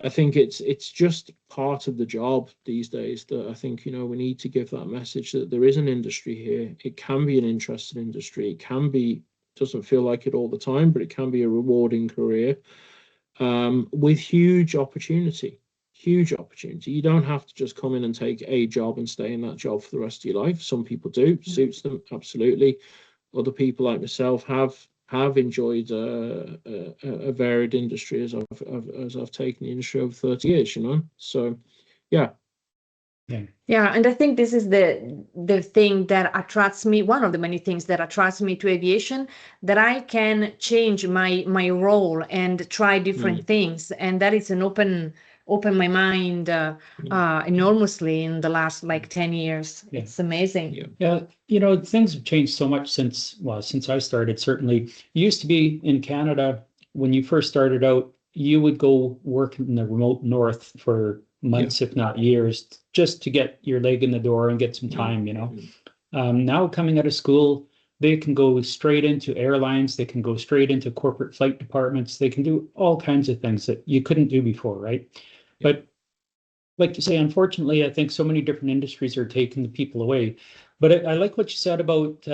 it's just part of the job these days that I think, you know, we need to give that message that there is an industry here. It can be an interesting industry. It can be, doesn't feel like it all the time, but it can be a rewarding career. With huge opportunity. You don't have to just come in and take a job and stay in that job for the rest of your life. Some people do, suits them, absolutely. Other people like myself have enjoyed a varied industry as I've taken the industry over 30 years, you know. So, yeah. Yeah, and I think this is the thing that attracts me, one of the many things that attracts me to aviation, that I can change my role and try different things, and that is an open my mind enormously in the last like 10 years. It's amazing. Yeah, things have changed so much since I started. Certainly, it used to be in Canada when you first started out, you would go work in the remote north for months, if not years, just to get your leg in the door and get some time, Now coming out of school, they can go straight into airlines, they can go straight into corporate flight departments, they can do all kinds of things that you couldn't do before, right? But like you say, unfortunately, I think so many different industries are taking the people away. But I like what you said about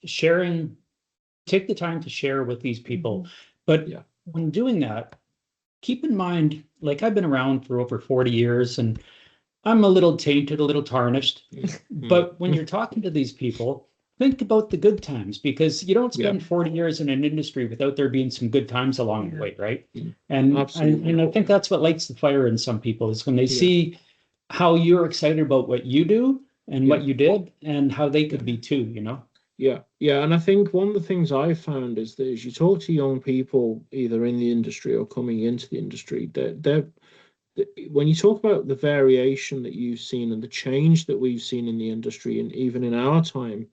sharing, take the time to share with these people. But when doing that, keep in mind, like I've been around for over 40 years and I'm a little tainted, a little tarnished. But when you're talking to these people, think about the good times, because you don't spend 40 years in an industry without there being some good times along the way, right? And I think that's what lights the fire in some people, is when they see how you're excited about what you do and what you did and how they could be too, Yeah, and I think one of the things I've found is that as you talk to young people, either in the industry or coming into the industry, when you talk about the variation that you've seen and the change that we've seen in the industry, and even in our time,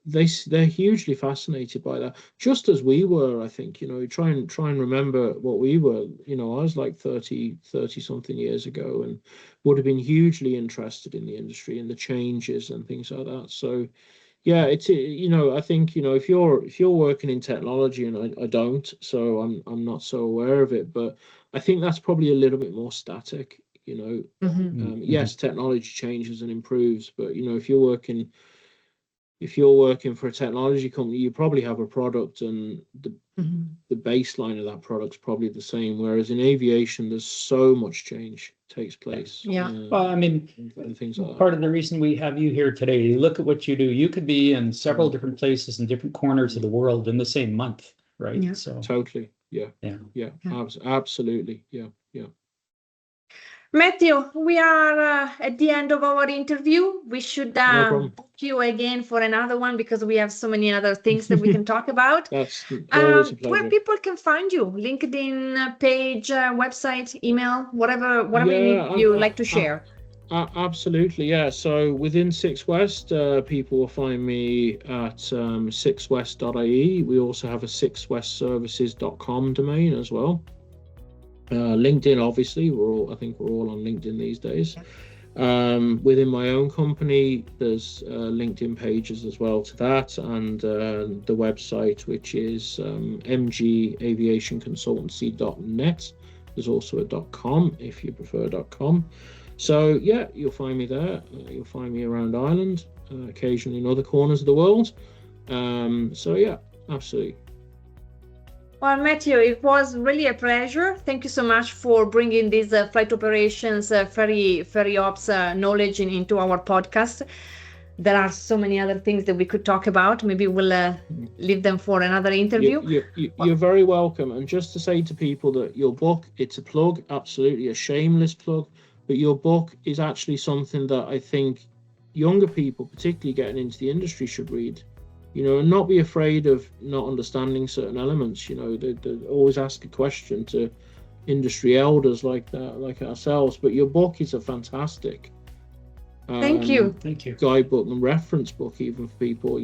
they're hugely fascinated by that, just as we were. I think, try and remember what we were. I was like 30 something years ago and would have been hugely interested in the industry and the changes and things like that. So yeah, it's I think if you're working in technology, and I don't, so I'm not so aware of it, but I think that's probably a little bit more static. Yes, technology changes and improves, but if you're working for a technology company, you probably have a product, and the baseline of that product's probably the same. Whereas in aviation, there's so much change takes place. Well, I mean, and things like part of the reason we have you here today, look at what you do. You could be in several different places in different corners of the world in the same month, right? Yeah. So totally. Absolutely. Yeah. Matthew, we are at the end of our interview. We should book you again for another one, because we have so many other things that we can talk about. That's always a pleasure. Where people can find you? LinkedIn page, website, email, whatever you like to share. Absolutely, yeah. So within 6 West, people will find me at 6west.ie. We also have a 6westservices.com domain as well. LinkedIn, obviously, I think we're all on LinkedIn these days. Within my own company, there's LinkedIn pages as well to that, and the website, which is mgaviationconsultancy.net. There's also a .com if you prefer .com. So yeah, you'll find me there. You'll find me around Ireland, occasionally in other corners of the world. So yeah, absolutely. Well, Matthew, it was really a pleasure. Thank you so much for bringing this flight operations, ferry ops knowledge into our podcast. There are so many other things that we could talk about. Maybe we'll leave them for another interview. You're very welcome. And just to say to people that your book, it's a plug, absolutely a shameless plug, but your book is actually something that I think younger people, particularly getting into the industry, should read. And not be afraid of not understanding certain elements. They always ask a question to industry elders like ourselves. But your book is a fantastic Thank you. Guidebook and reference book, even for people. I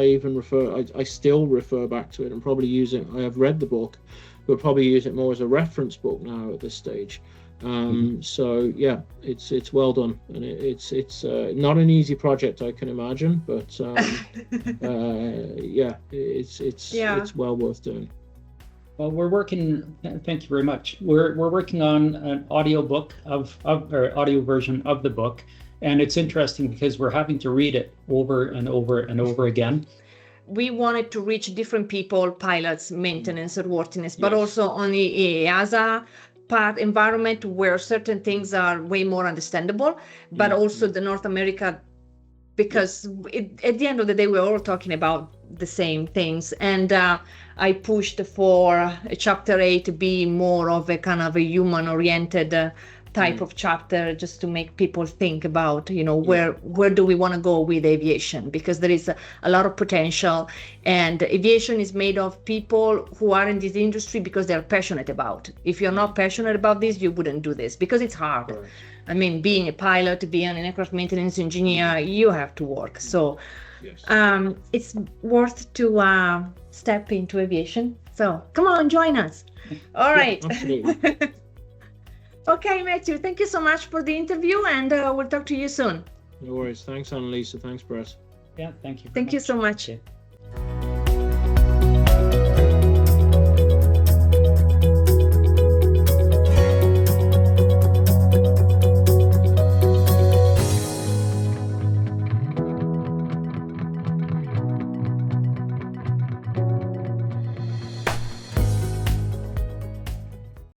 even refer. I still refer back to it and probably use it. I have read the book, but probably use it more as a reference book now at this stage. So yeah, it's well done, and it's not an easy project, I can imagine, but yeah, it's well worth doing. Well, we're working. Thank you very much. We're working on an audio book or audio version of the book, and it's interesting because we're having to read it over and over and over again. We wanted to reach different people, pilots, maintenance, airworthiness, but also on the EASA part environment where certain things are way more understandable, but also the North America, because at the end of the day, we're all talking about the same things. And I pushed for chapter 8 to be more of a kind of a human-oriented type of chapter, just to make people think about, where do we want to go with aviation, because there is a lot of potential, and aviation is made of people who are in this industry because they're passionate about. If you're not passionate about this, you wouldn't do this, because it's hard. Correct. I mean, being a pilot, being an aircraft maintenance engineer, you have to work. So Yes. it's worth to step into aviation. So come on, join us. All right. Absolutely. Okay, Matthew, thank you so much for the interview, and we'll talk to you soon. No worries. Thanks, Annalisa. Thanks, Brett. Yeah, thank you. Thank you so much. Okay.